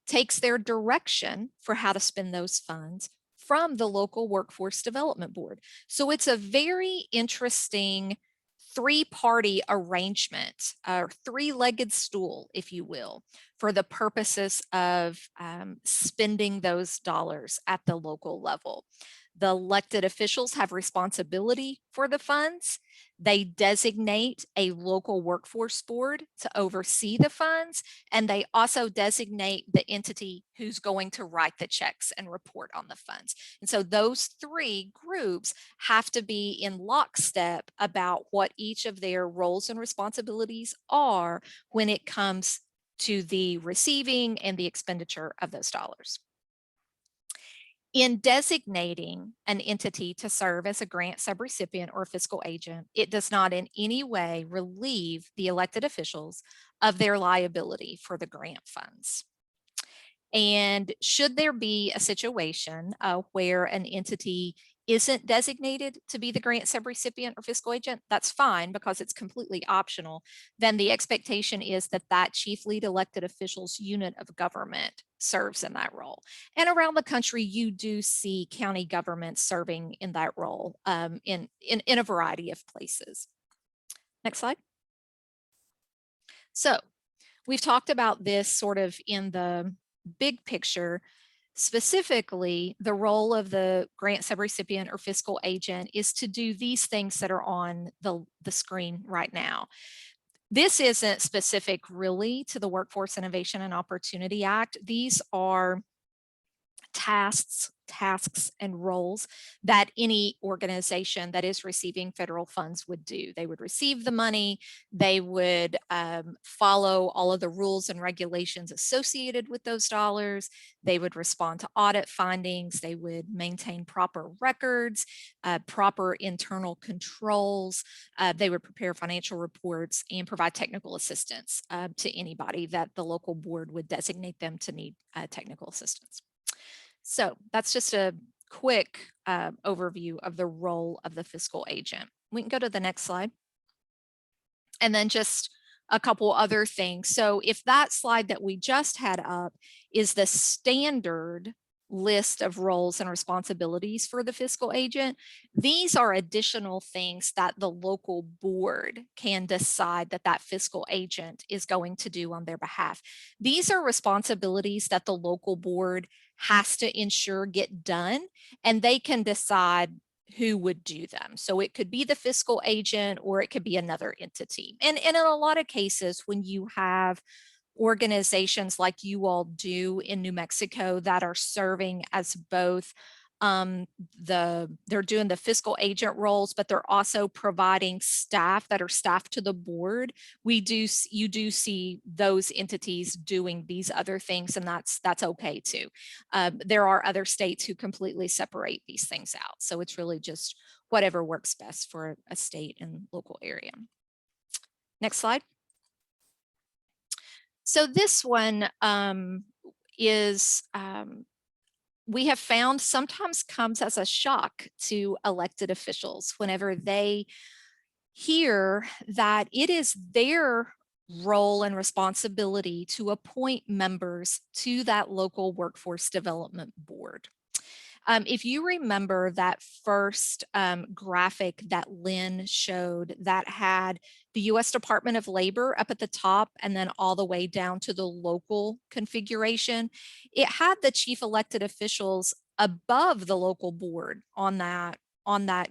takes their direction for how to spend those funds from the local workforce development board. So it's a very interesting three-party arrangement, or three-legged stool, if you will, for the purposes of spending those dollars at the local level. The elected officials have responsibility for the funds. They designate a local workforce board to oversee the funds, and they also designate the entity who's going to write the checks and report on the funds. And so those three groups have to be in lockstep about what each of their roles and responsibilities are when it comes to the receiving and the expenditure of those dollars. In designating an entity to serve as a grant subrecipient or fiscal agent, it does not in any way relieve the elected officials of their liability for the grant funds. And should there be a situation where an entity isn't designated to be the grant subrecipient or fiscal agent, that's fine because it's completely optional. Then the expectation is that that chief lead elected official's unit of government serves in that role. And around the country, you do see county governments serving in that role in a variety of places. Next slide. So we've talked about this sort of in the big picture. Specifically, the role of the grant subrecipient or fiscal agent is to do these things that are on the screen right now. This isn't specific really to the Workforce Innovation and Opportunity Act. These are tasks and roles that any organization that is receiving federal funds would do. They would receive the money, they would follow all of the rules and regulations associated with those dollars, they would respond to audit findings, they would maintain proper records, proper internal controls, they would prepare financial reports and provide technical assistance to anybody that the local board would designate them to need technical assistance. So that's just a quick overview of the role of the fiscal agent. We can go to the next slide. And then just a couple other things. So if that slide that we just had up is the standard list of roles and responsibilities for the fiscal agent, these are additional things that the local board can decide that that fiscal agent is going to do on their behalf. These are responsibilities that the local board has to ensure get done, and they can decide who would do them. So it could be the fiscal agent or it could be another entity. And in a lot of cases, when you have organizations like you all do in New Mexico that are serving as both they're doing the fiscal agent roles, but they're also providing staff that are staff to the board. You do see those entities doing these other things, and that's okay too. There are other states who completely separate these things out. So it's really just whatever works best for a state and local area. Next slide. So this one is we have found sometimes comes as a shock to elected officials whenever they hear that it is their role and responsibility to appoint members to that local workforce development board. If you remember that first graphic that Lynn showed that had the US Department of Labor up at the top and then all the way down to the local configuration, it had the chief elected officials above the local board on that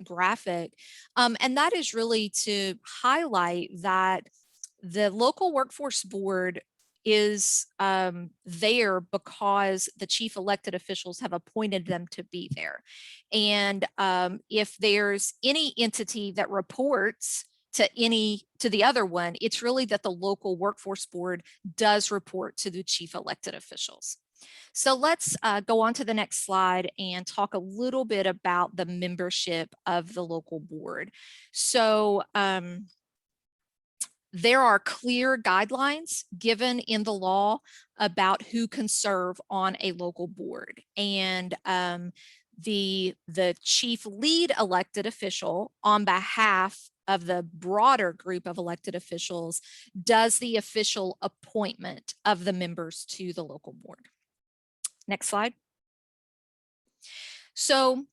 graphic. And that is really to highlight that the local workforce board is there because the chief elected officials have appointed them to be there. And if there's any entity that reports to the other one, it's really that the local workforce board does report to the chief elected officials. So let's go on to the next slide and talk a little bit about the membership of the local board. So there are clear guidelines given in the law about who can serve on a local board. And the chief lead elected official on behalf of the broader group of elected officials does the official appointment of the members to the local board. Next slide. So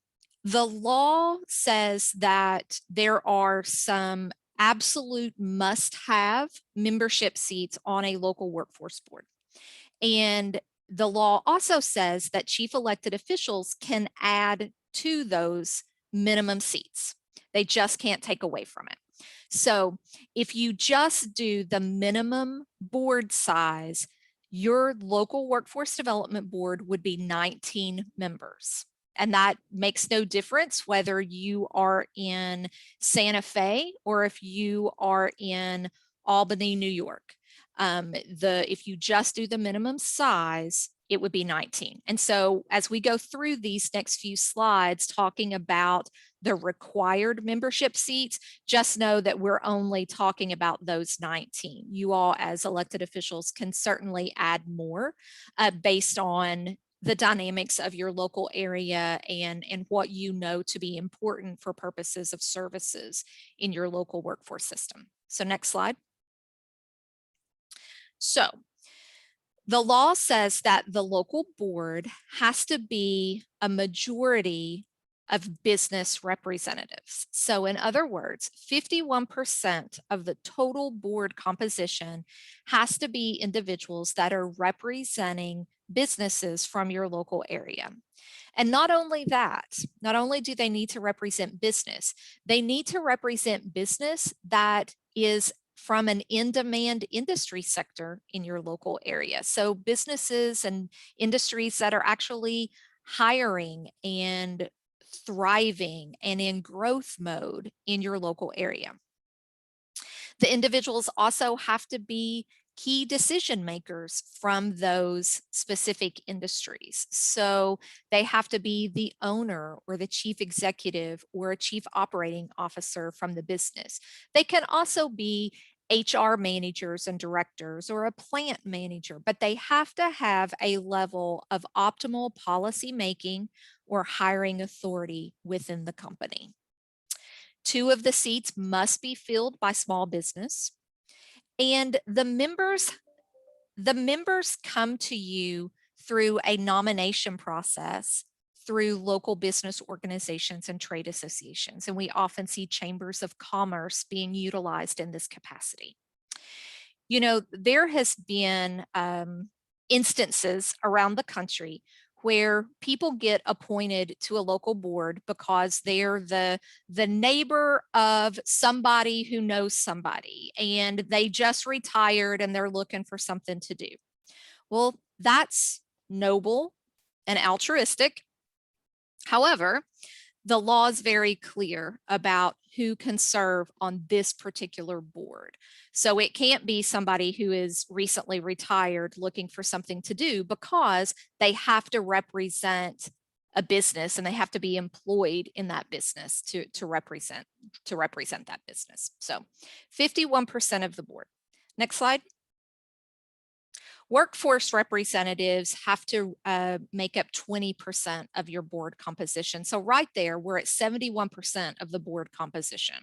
the law says that there are some absolute must-have membership seats on a local workforce board. And the law also says that chief elected officials can add to those minimum seats. They just can't take away from it. So if you just do the minimum board size, your local workforce development board would be 19 members. And that makes no difference whether you are in Santa Fe or if you are in Albany, New York. If you just do the minimum size, it would be 19. And so as we go through these next few slides talking about the required membership seats, just know that we're only talking about those 19. You all as elected officials can certainly add more based on the dynamics of your local area and what you know to be important for purposes of services in your local workforce system. So next slide. So the law says that the local board has to be a majority of business representatives. So in other words, 51% of the total board composition has to be individuals that are representing businesses from your local area. And not only that, not only do they need to represent business, they need to represent business that is from an in-demand industry sector in your local area. So businesses and industries that are actually hiring and thriving and in growth mode in your local area. The individuals also have to be key decision makers from those specific industries. So they have to be the owner or the chief executive or a chief operating officer from the business. They can also be HR managers and directors or a plant manager, but they have to have a level of optimal policy making or hiring authority within the company. 2 of the seats must be filled by small business. And the members come to you through a nomination process through local business organizations and trade associations. And we often see chambers of commerce being utilized in this capacity. You know, there has been instances around the country where people get appointed to a local board because they're the neighbor of somebody who knows somebody and they just retired and they're looking for something to do. Well, that's noble and altruistic. However, the law is very clear about who can serve on this particular board. So it can't be somebody who is recently retired looking for something to do because they have to represent a business and they have to be employed in that business to represent that business. So 51% of the board. Next slide. Workforce representatives have to make up 20% of your board composition. So right there, we're at 71% of the board composition.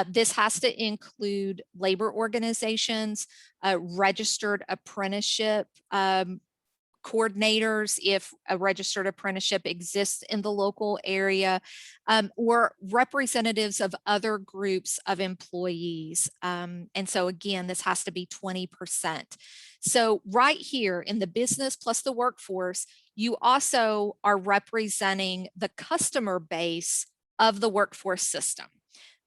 This has to include labor organizations, registered apprenticeship coordinators if a registered apprenticeship exists in the local area, or representatives of other groups of employees. And so again, this has to be 20%. So right here in the business plus the workforce, you also are representing the customer base of the workforce system.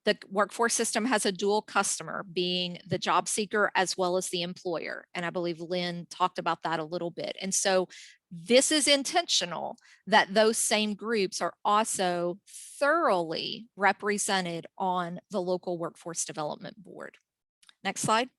The workforce system has a dual customer, being the job seeker as well as the employer. And I believe Lynn talked about that a little bit. And so this is intentional that those same groups are also thoroughly represented on the local workforce development board. Next slide.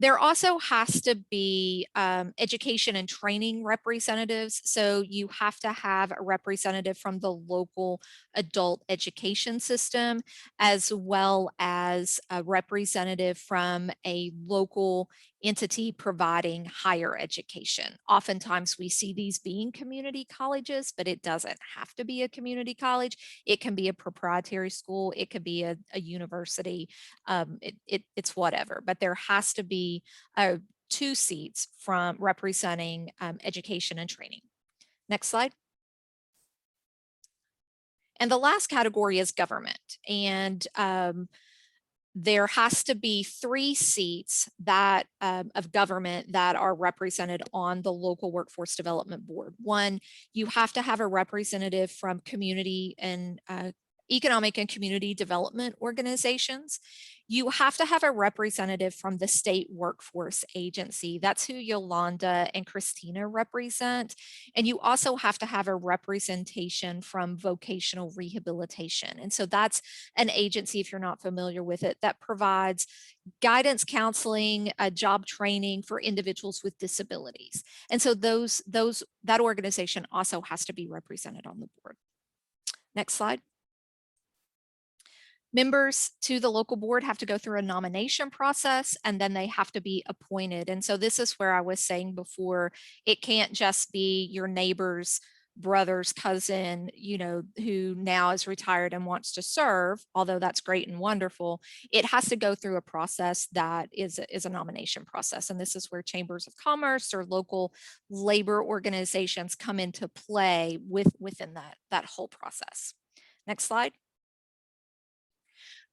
There also has to be education and training representatives. So you have to have a representative from the local adult education system, as well as a representative from a local entity providing higher education. Oftentimes we see these being community colleges, but it doesn't have to be a community college. It can be a proprietary school. It could be a university. It's whatever, but there has to be 2 seats from representing education and training. Next slide. And the last category is government. And there has to be 3 seats that of government that are represented on the local workforce development board. 1, you have to have a representative from community and economic and community development organizations. You have to have a representative from the state workforce agency. That's who Yolanda and Christina represent. And you also have to have a representation from vocational rehabilitation. And so that's an agency, if you're not familiar with it, that provides guidance counseling, job training for individuals with disabilities. And so that organization also has to be represented on the board. Next slide. Members to the local board have to go through a nomination process, and then they have to be appointed. And so this is where I was saying before, it can't just be your neighbor's brother's cousin, who now is retired and wants to serve, although that's great and wonderful. It has to go through a process that is a nomination process. And this is where chambers of commerce or local labor organizations come into play within that whole process. Next slide.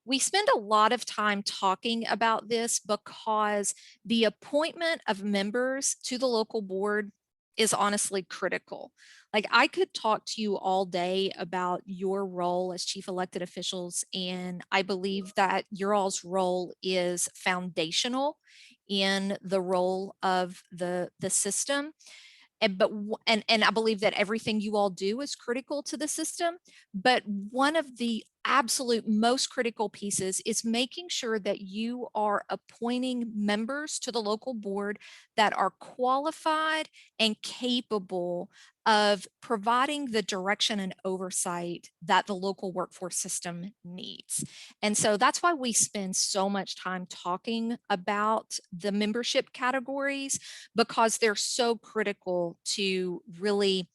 We spend a lot of time talking about this because the appointment of members to the local board is honestly critical. Like, I could talk to you all day about your role as chief elected officials, and I believe that your all's role is foundational in the role of the system. And I believe that everything you all do is critical to the system. But one of the absolute most critical pieces is making sure that you are appointing members to the local board that are qualified and capable of providing the direction and oversight that the local workforce system needs. And so that's why we spend so much time talking about the membership categories, because they're so critical to really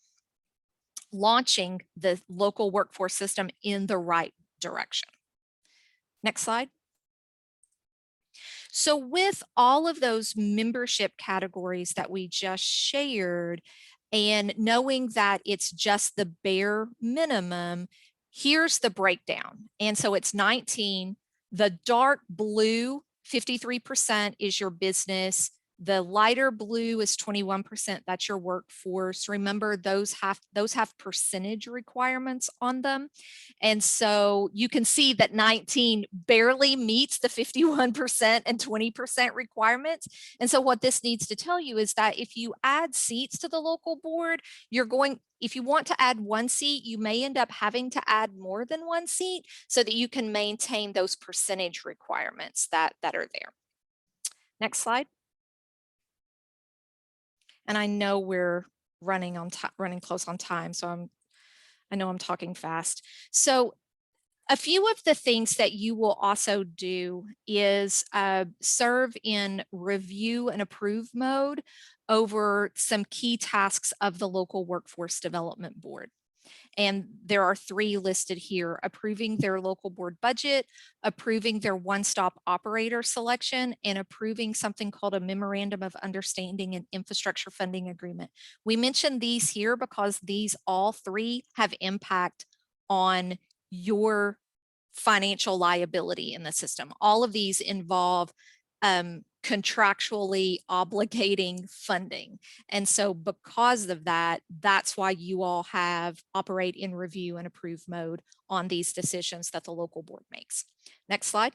launching the local workforce system in the right direction. Next slide. So with all of those membership categories that we just shared, and knowing that it's just the bare minimum, here's the breakdown. And so it's 19. The dark blue, 53%, is your business. The lighter blue is 21%. That's your workforce. Remember, those have percentage requirements on them. And so you can see that 19 barely meets the 51% and 20% requirements. And so what this needs to tell you is that if you add seats to the local board, if you want to add 1 seat, you may end up having to add more than 1 seat so that you can maintain those percentage requirements that are there. Next slide. And I know we're running close on time, so I know I'm talking fast. So a few of the things that you will also do is serve in review and approve mode over some key tasks of the local workforce development board. And there are 3 listed here: approving their local board budget, approving their one-stop operator selection, and approving something called a memorandum of understanding and infrastructure funding agreement. We mentioned these here because these all 3 have impact on your financial liability in the system. All of these involve contractually obligating funding. And so because of that, that's why you all have operate in review and approve mode on these decisions that the local board makes. Next slide.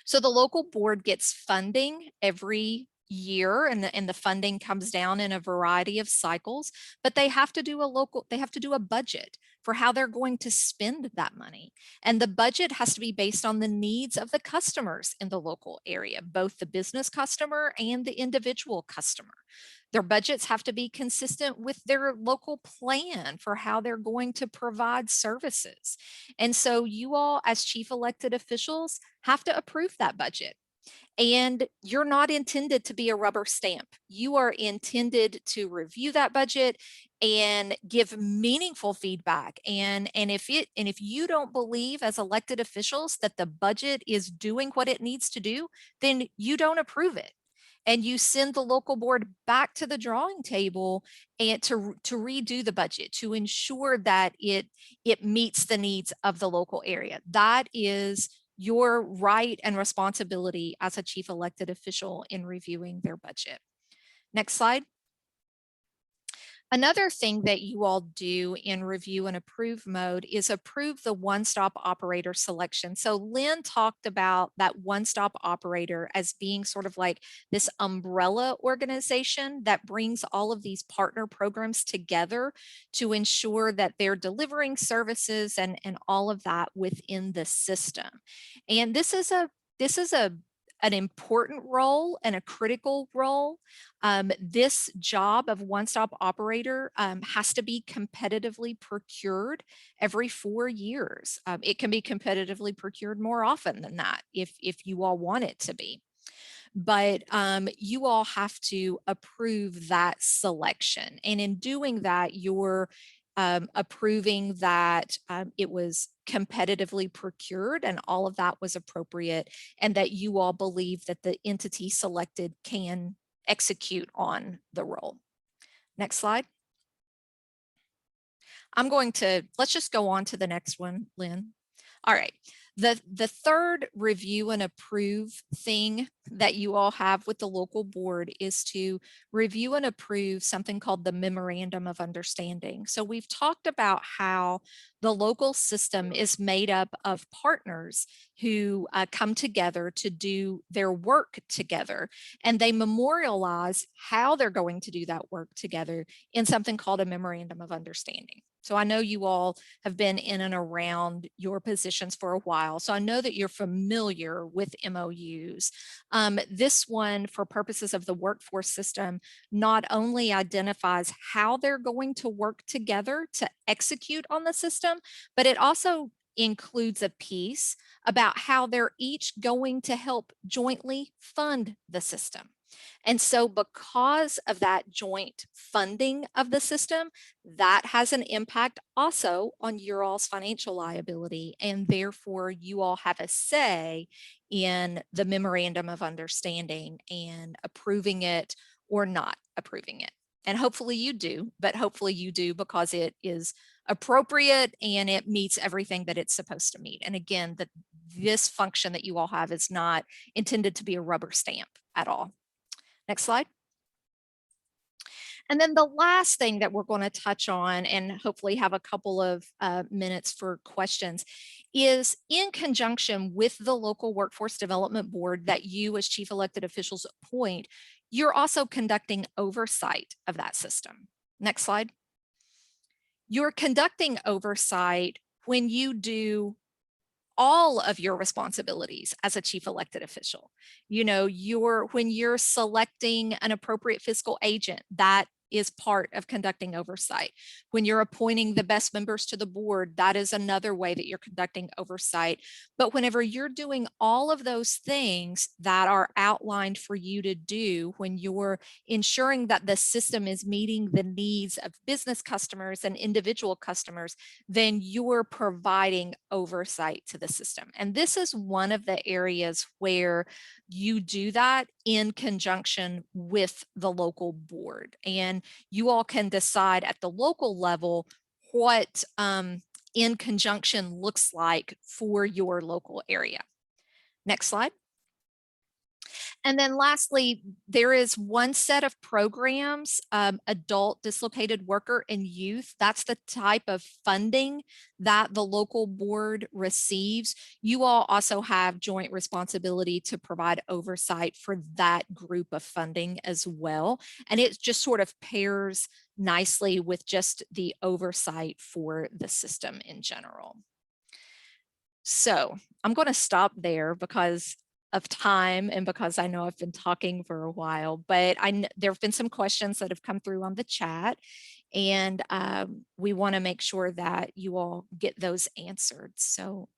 So the local board gets funding every year, and the funding comes down in a variety of cycles, but they have to do a budget for how they're going to spend that money. And the budget has to be based on the needs of the customers in the local area, both the business customer and the individual customer. Their budgets have to be consistent with their local plan for how they're going to provide services. And so you all, as chief elected officials, have to approve that budget. And you're not intended to be a rubber stamp. You are intended to review that budget and give meaningful feedback. And if you don't believe as elected officials that the budget is doing what it needs to do, then you don't approve it. And you send the local board back to the drawing table and to redo the budget to ensure that it meets the needs of the local area. That is your right and responsibility as a chief elected official in reviewing their budget. Next slide. Another thing that you all do in review and approve mode is approve the one-stop operator selection. So Lynn talked about that one-stop operator as being sort of like this umbrella organization that brings all of these partner programs together to ensure that they're delivering services and all of that within the system. And this is an important role and a critical role. This job of one-stop operator has to be competitively procured every 4 years. It can be competitively procured more often than that if you all want it to be. But you all have to approve that selection. And in doing that, you're approving that it was competitively procured and all of that was appropriate, and that you all believe that the entity selected can execute on the role. Next slide. Let's just go on to the next one, Lynn. All right. The third review and approve thing that you all have with the local board is to review and approve something called the memorandum of understanding. So we've talked about how the local system is made up of partners who come together to do their work together, and they memorialize how they're going to do that work together in something called a memorandum of understanding. So I know you all have been in and around your positions for a while, so I know that you're familiar with MOUs. This one, for purposes of the workforce system, not only identifies how they're going to work together to execute on the system, but it also includes a piece about how they're each going to help jointly fund the system. And so because of that joint funding of the system, that has an impact also on your all's financial liability. And therefore you all have a say in the memorandum of understanding and approving it or not approving it. And hopefully you do, but hopefully you do because it is appropriate and it meets everything that it's supposed to meet. And again, this function that you all have is not intended to be a rubber stamp at all. Next slide. And then the last thing that we're going to touch on, and hopefully have a couple of minutes for questions, is in conjunction with the local workforce development board that you as chief elected officials appoint, you're also conducting oversight of that system. Next slide. You're conducting oversight when you do all of your responsibilities as a chief elected official. You know, when you're selecting an appropriate fiscal agent, that is part of conducting oversight. When you're appointing the best members to the board, that is another way that you're conducting oversight. But whenever you're doing all of those things that are outlined for you to do, when you're ensuring that the system is meeting the needs of business customers and individual customers, then you're providing oversight to the system. And this is one of the areas where you do that in conjunction with the local board. And you all can decide at the local level what in conjunction looks like for your local area. Next slide. And then lastly, there is one set of programs, adult dislocated worker and youth. That's the type of funding that the local board receives. You all also have joint responsibility to provide oversight for that group of funding as well. And it just sort of pairs nicely with just the oversight for the system in general. So I'm going to stop there because of time and because I know I've been talking for a while, but there have been some questions that have come through on the chat, and we want to make sure that you all get those answered. So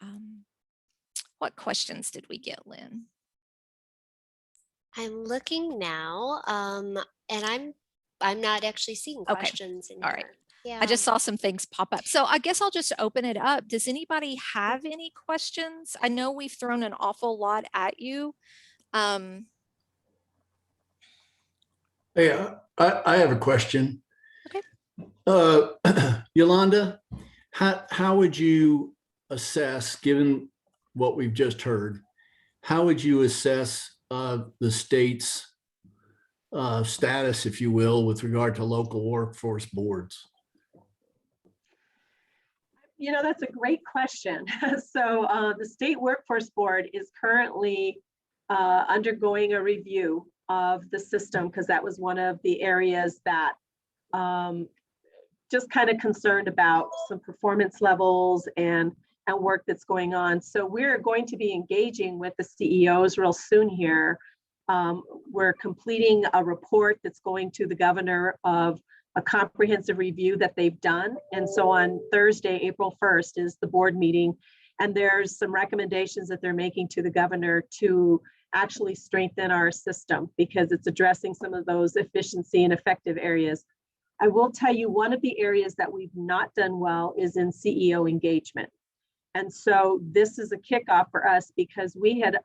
what questions did we get, Lynn? I'm looking now, and I'm not actually seeing questions in All here. right. Yeah. I just saw some things pop up. So I guess I'll just open it up. Does anybody have any questions? I know we've thrown an awful lot at you. Hey, I have a question. Okay. Yolanda, how would you assess, given what we've just heard, how would you assess the state's status, if you will, with regard to local workforce boards? You know, that's a great question. So the State Workforce Board is currently undergoing a review of the system, because that was one of the areas that just kind of concerned about some performance levels and work that's going on. So we're going to be engaging with the CEOs real soon here. We're completing a report that's going to the governor of a comprehensive review that they've done. And so on Thursday, April 1st is the board meeting. And there's some recommendations that they're making to the governor to actually strengthen our system, because it's addressing some of those efficiency and effective areas. I will tell you, one of the areas that we've not done well is in CEO engagement. And so this is a kickoff for us, because we had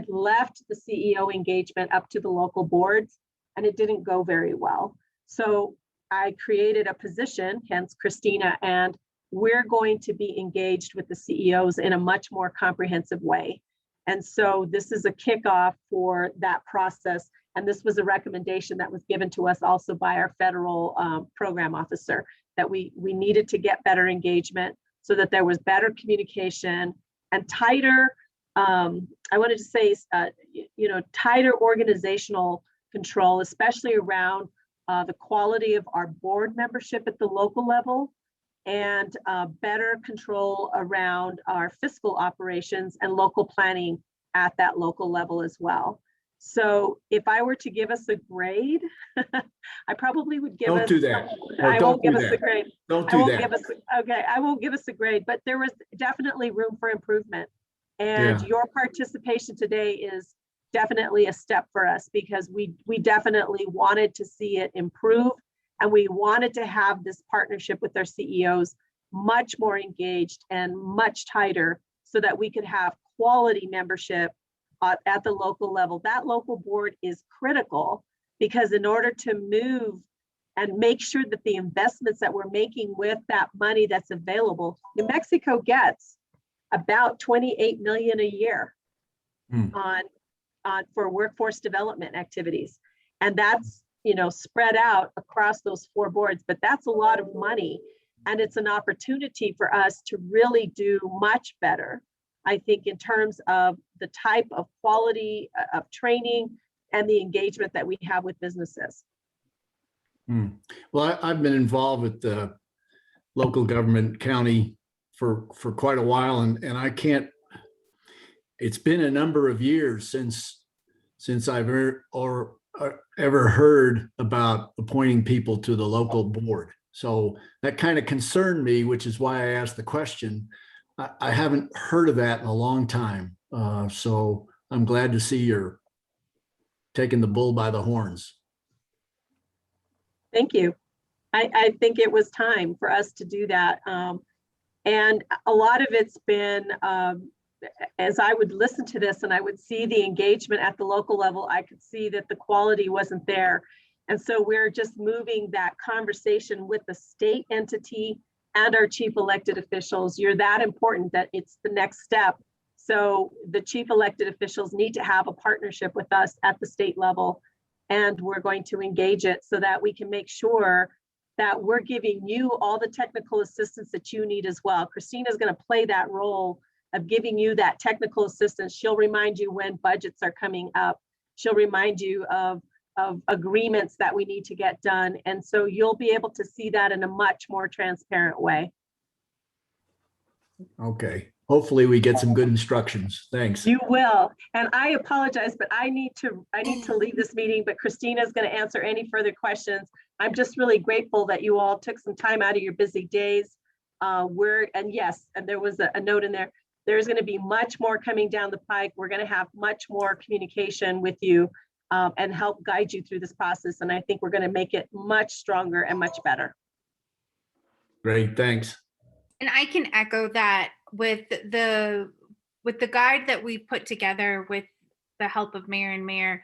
left the CEO engagement up to the local boards, and it didn't go very well. So I created a position, hence Christina, and we're going to be engaged with the CEOs in a much more comprehensive way. And so this is a kickoff for that process. And this was a recommendation that was given to us also by our federal program officer, that we needed to get better engagement so that there was better communication and tighter, I wanted to say, tighter organizational control, especially around the quality of our board membership at the local level, and better control around our fiscal operations and local planning at that local level as well. So if I were to give us a grade, I probably would give us. Don't do that. I won't give us a grade. Don't do that. I won't give us a grade, but there was definitely room for improvement. And your participation today is definitely a step for us, because we definitely wanted to see it improve, and we wanted to have this partnership with our CEOs much more engaged and much tighter, so that we could have quality membership at the local level. That local board is critical, because in order to move and make sure that the investments that we're making with that money that's available, New Mexico gets about 28 million a year for workforce development activities. And that's, spread out across those 4 boards, but that's a lot of money. And it's an opportunity for us to really do much better, I think, in terms of the type of quality of training and the engagement that we have with businesses. Well, I've been involved with the local government county for quite a while, and I can't, it's been a number of years since I've ever heard about appointing people to the local board. So that kind of concerned me, which is why I asked the question. I haven't heard of that in a long time. So I'm glad to see you're taking the bull by the horns. Thank you. I think it was time for us to do that. And a lot of it's been, as I would listen to this and I would see the engagement at the local level, I could see that the quality wasn't there. And so we're just moving that conversation with the state entity and our chief elected officials. You're that important that it's the next step. So the chief elected officials need to have a partnership with us at the state level. And we're going to engage it so that we can make sure that we're giving you all the technical assistance that you need as well. Christina's going to play that role of giving you that technical assistance. She'll remind you when budgets are coming up. She'll remind you of agreements that we need to get done. And so you'll be able to see that in a much more transparent way. Okay. Hopefully we get some good instructions. Thanks. You will. And I apologize, but I need to leave this meeting, but Christina's going to answer any further questions. I'm just really grateful that you all took some time out of your busy days. And yes, and there was a note in there. There's going to be much more coming down the pike. We're going to have much more communication with you and help guide you through this process. And I think we're going to make it much stronger and much better. Great. Thanks. And I can echo that with the guide that we put together with the help of Mayor and Mayor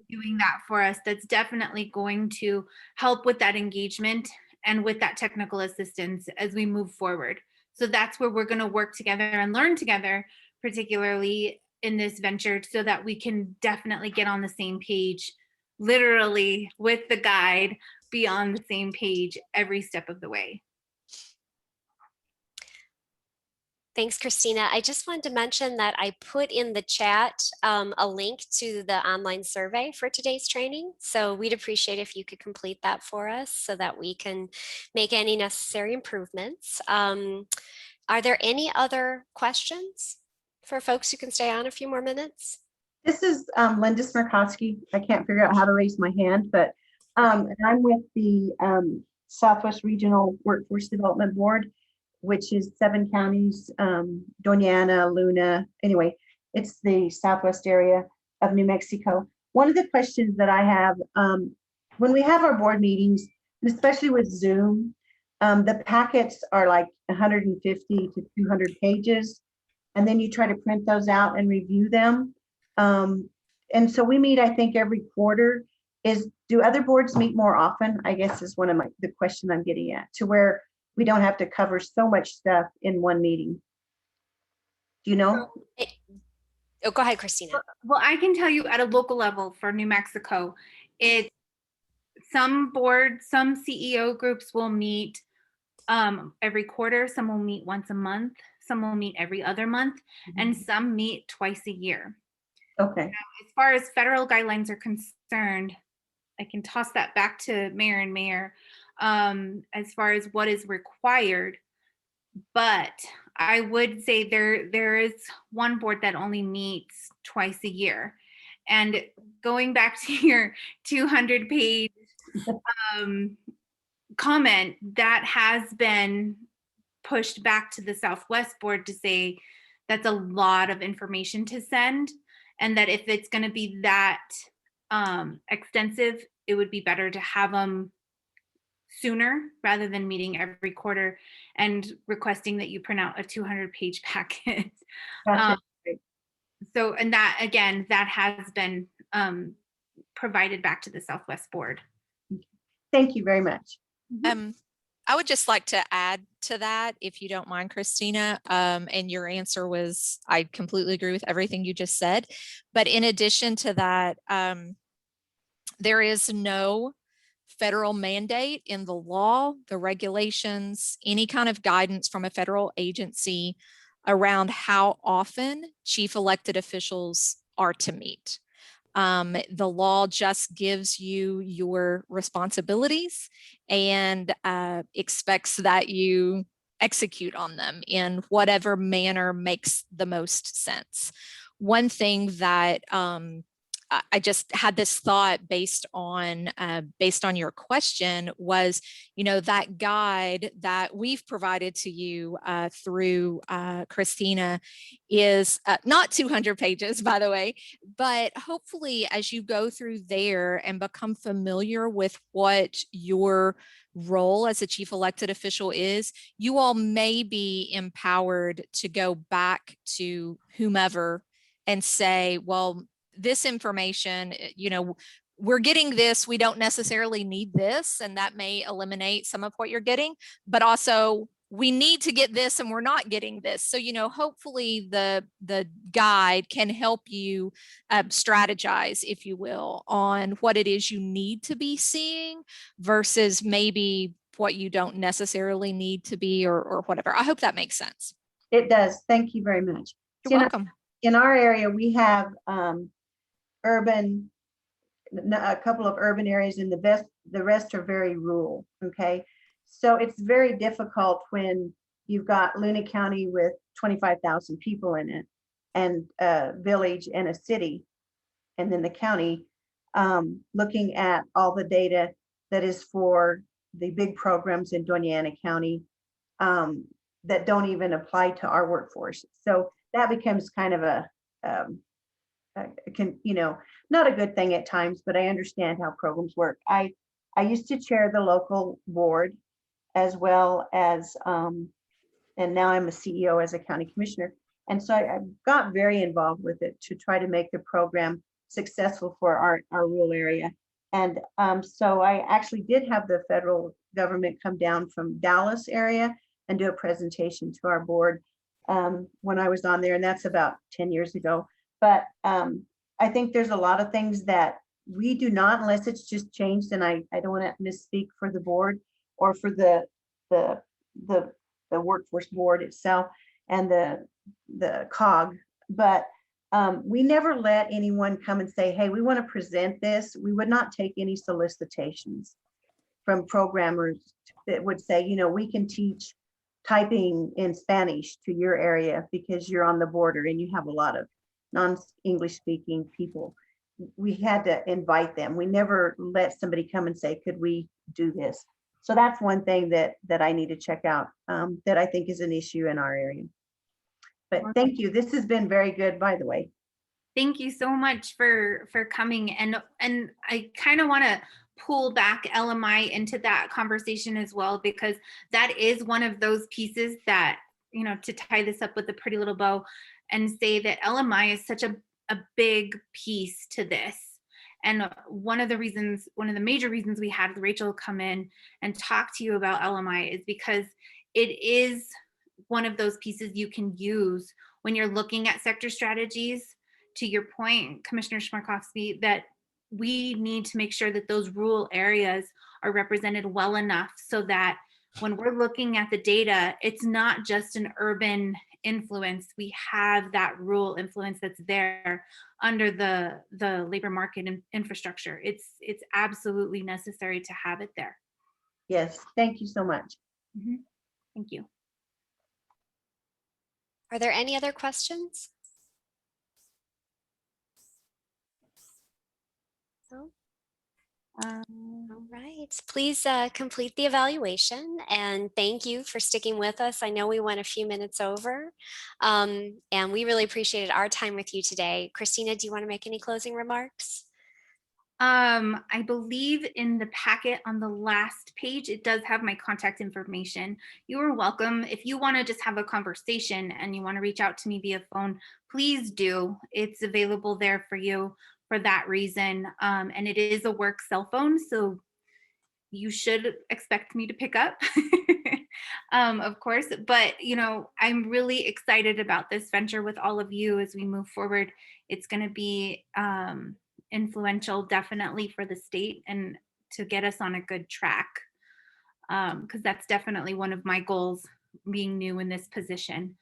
doing that for us. That's definitely going to help with that engagement and with that technical assistance as we move forward. So that's where we're going to work together and learn together, particularly in this venture, so that we can definitely get on the same page, literally with the guide, be on the same page every step of the way. Thanks, Christina. I just wanted to mention that I put in the chat a link to the online survey for today's training. So we'd appreciate if you could complete that for us so that we can make any necessary improvements. Are there any other questions for folks who can stay on a few more minutes? This is Linda Smirkowski. I can't figure out how to raise my hand, but and I'm with the Southwest Regional Workforce Development Board, which is 7 counties, Doña Ana, Luna. Anyway, it's the Southwest area of New Mexico. One of the questions that I have, when we have our board meetings, and especially with Zoom, the packets are like 150 to 200 pages. And then you try to print those out and review them. And so we meet, I think, every quarter. Do other boards meet more often? I guess is one of the question I'm getting at, to where we don't have to cover so much stuff in one meeting. Do you know? Oh, go ahead, Christina. Well, I can tell you at a local level for New Mexico, some boards, some CEO groups will meet every quarter, some will meet once a month, some will meet every other month, and some meet twice a year. Okay. Now, as far as federal guidelines are concerned, I can toss that back to Mayor and Mayor as far as what is required. But I would say there is one board that only meets twice a year. And going back to your 200-page comment, that has been pushed back to the Southwest board to say that's a lot of information to send, and that if it's going to be that extensive, it would be better to have them sooner rather than meeting every quarter and requesting that you print out a 200-page packet. Gotcha. So, and that, again, that has been provided back to the Southwest board. Thank you very much. I would just like to add to that, if you don't mind, Christina, and your answer was, I completely agree with everything you just said. But in addition to that, there is no federal mandate in the law, the regulations, any kind of guidance from a federal agency around how often chief elected officials are to meet. The law just gives you your responsibilities and expects that you execute on them in whatever manner makes the most sense. One thing that I just had this thought based on your question was, that guide that we've provided to you through Christina is not 200 pages, by the way, but hopefully as you go through there and become familiar with what your role as a chief elected official is, you all may be empowered to go back to whomever and say, well, this information, we're getting this, we don't necessarily need this, and that may eliminate some of what you're getting, but also we need to get this and we're not getting this. So, hopefully the guide can help you strategize, if you will, on what it is you need to be seeing versus maybe what you don't necessarily need to be or whatever. I hope that makes sense. It does. Thank you very much. You're welcome. In our area, we have a couple of urban areas, and the rest are very rural. Okay. So it's very difficult when you've got Luna County with 25,000 people in it, and a village and a city, and then the county, looking at all the data that is for the big programs in Doña Ana County that don't even apply to our workforce. So that becomes kind of not a good thing at times, but I understand how programs work. I used to chair the local board as well as, and now I'm a CEO as a county commissioner. And so I got very involved with it to try to make the program successful for our rural area. And so I actually did have the federal government come down from Dallas area and do a presentation to our board when I was on there, and that's about 10 years ago. But I think there's a lot of things that we do not, unless it's just changed, and I don't want to misspeak for the board or for the workforce board itself and the COG, but we never let anyone come and say, hey, we want to present this. We would not take any solicitations from programmers that would say, we can teach typing in Spanish to your area because you're on the border and you have a lot of non-English speaking people. We had to invite them. We never let somebody come and say, could we do this? So that's one thing that I need to check out that I think is an issue in our area. But thank you. This has been very good, by the way. Thank you so much for coming. And I kind of want to pull back LMI into that conversation as well, because that is one of those pieces that, to tie this up with a pretty little bow and say that LMI is such a big piece to this. And one of the major reasons we had Rachel come in and talk to you about LMI is because it is one of those pieces you can use when you're looking at sector strategies. To your point, Commissioner Smarkowski, that we need to make sure that those rural areas are represented well enough so that when we're looking at the data, it's not just an urban influence. We have that rural influence that's there under the labor market infrastructure. It's absolutely necessary to have it there. Yes, thank you so much. Mm-hmm. Thank you. Are there any other questions? No? All right, please complete the evaluation, and thank you for sticking with us. I know we went a few minutes over, and we really appreciated our time with you today. Christina, do you want to make any closing remarks? I believe in the packet on the last page, it does have my contact information. You are welcome. If you want to just have a conversation and you want to reach out to me via phone, please do. It's available there for you for that reason. And it is a work cell phone, so you should expect me to pick up, of course. But, I'm really excited about this venture with all of you as we move forward. It's going to be influential, definitely, for the state and to get us on a good track, because that's definitely one of my goals being new in this position.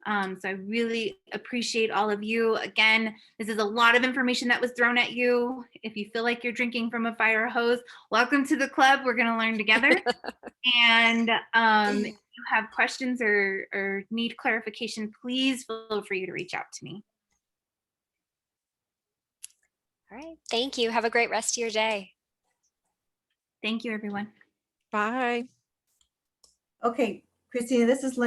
So I really appreciate all of you. Again, this is a lot of information that was thrown at you. If you feel like you're drinking from a fire hose, welcome to the club. We're going to learn together. And if you have questions or need clarification, please feel free to reach out to me. All right. Thank you. Have a great rest of your day. Thank you, everyone. Bye. Okay, Christina, this is Linda.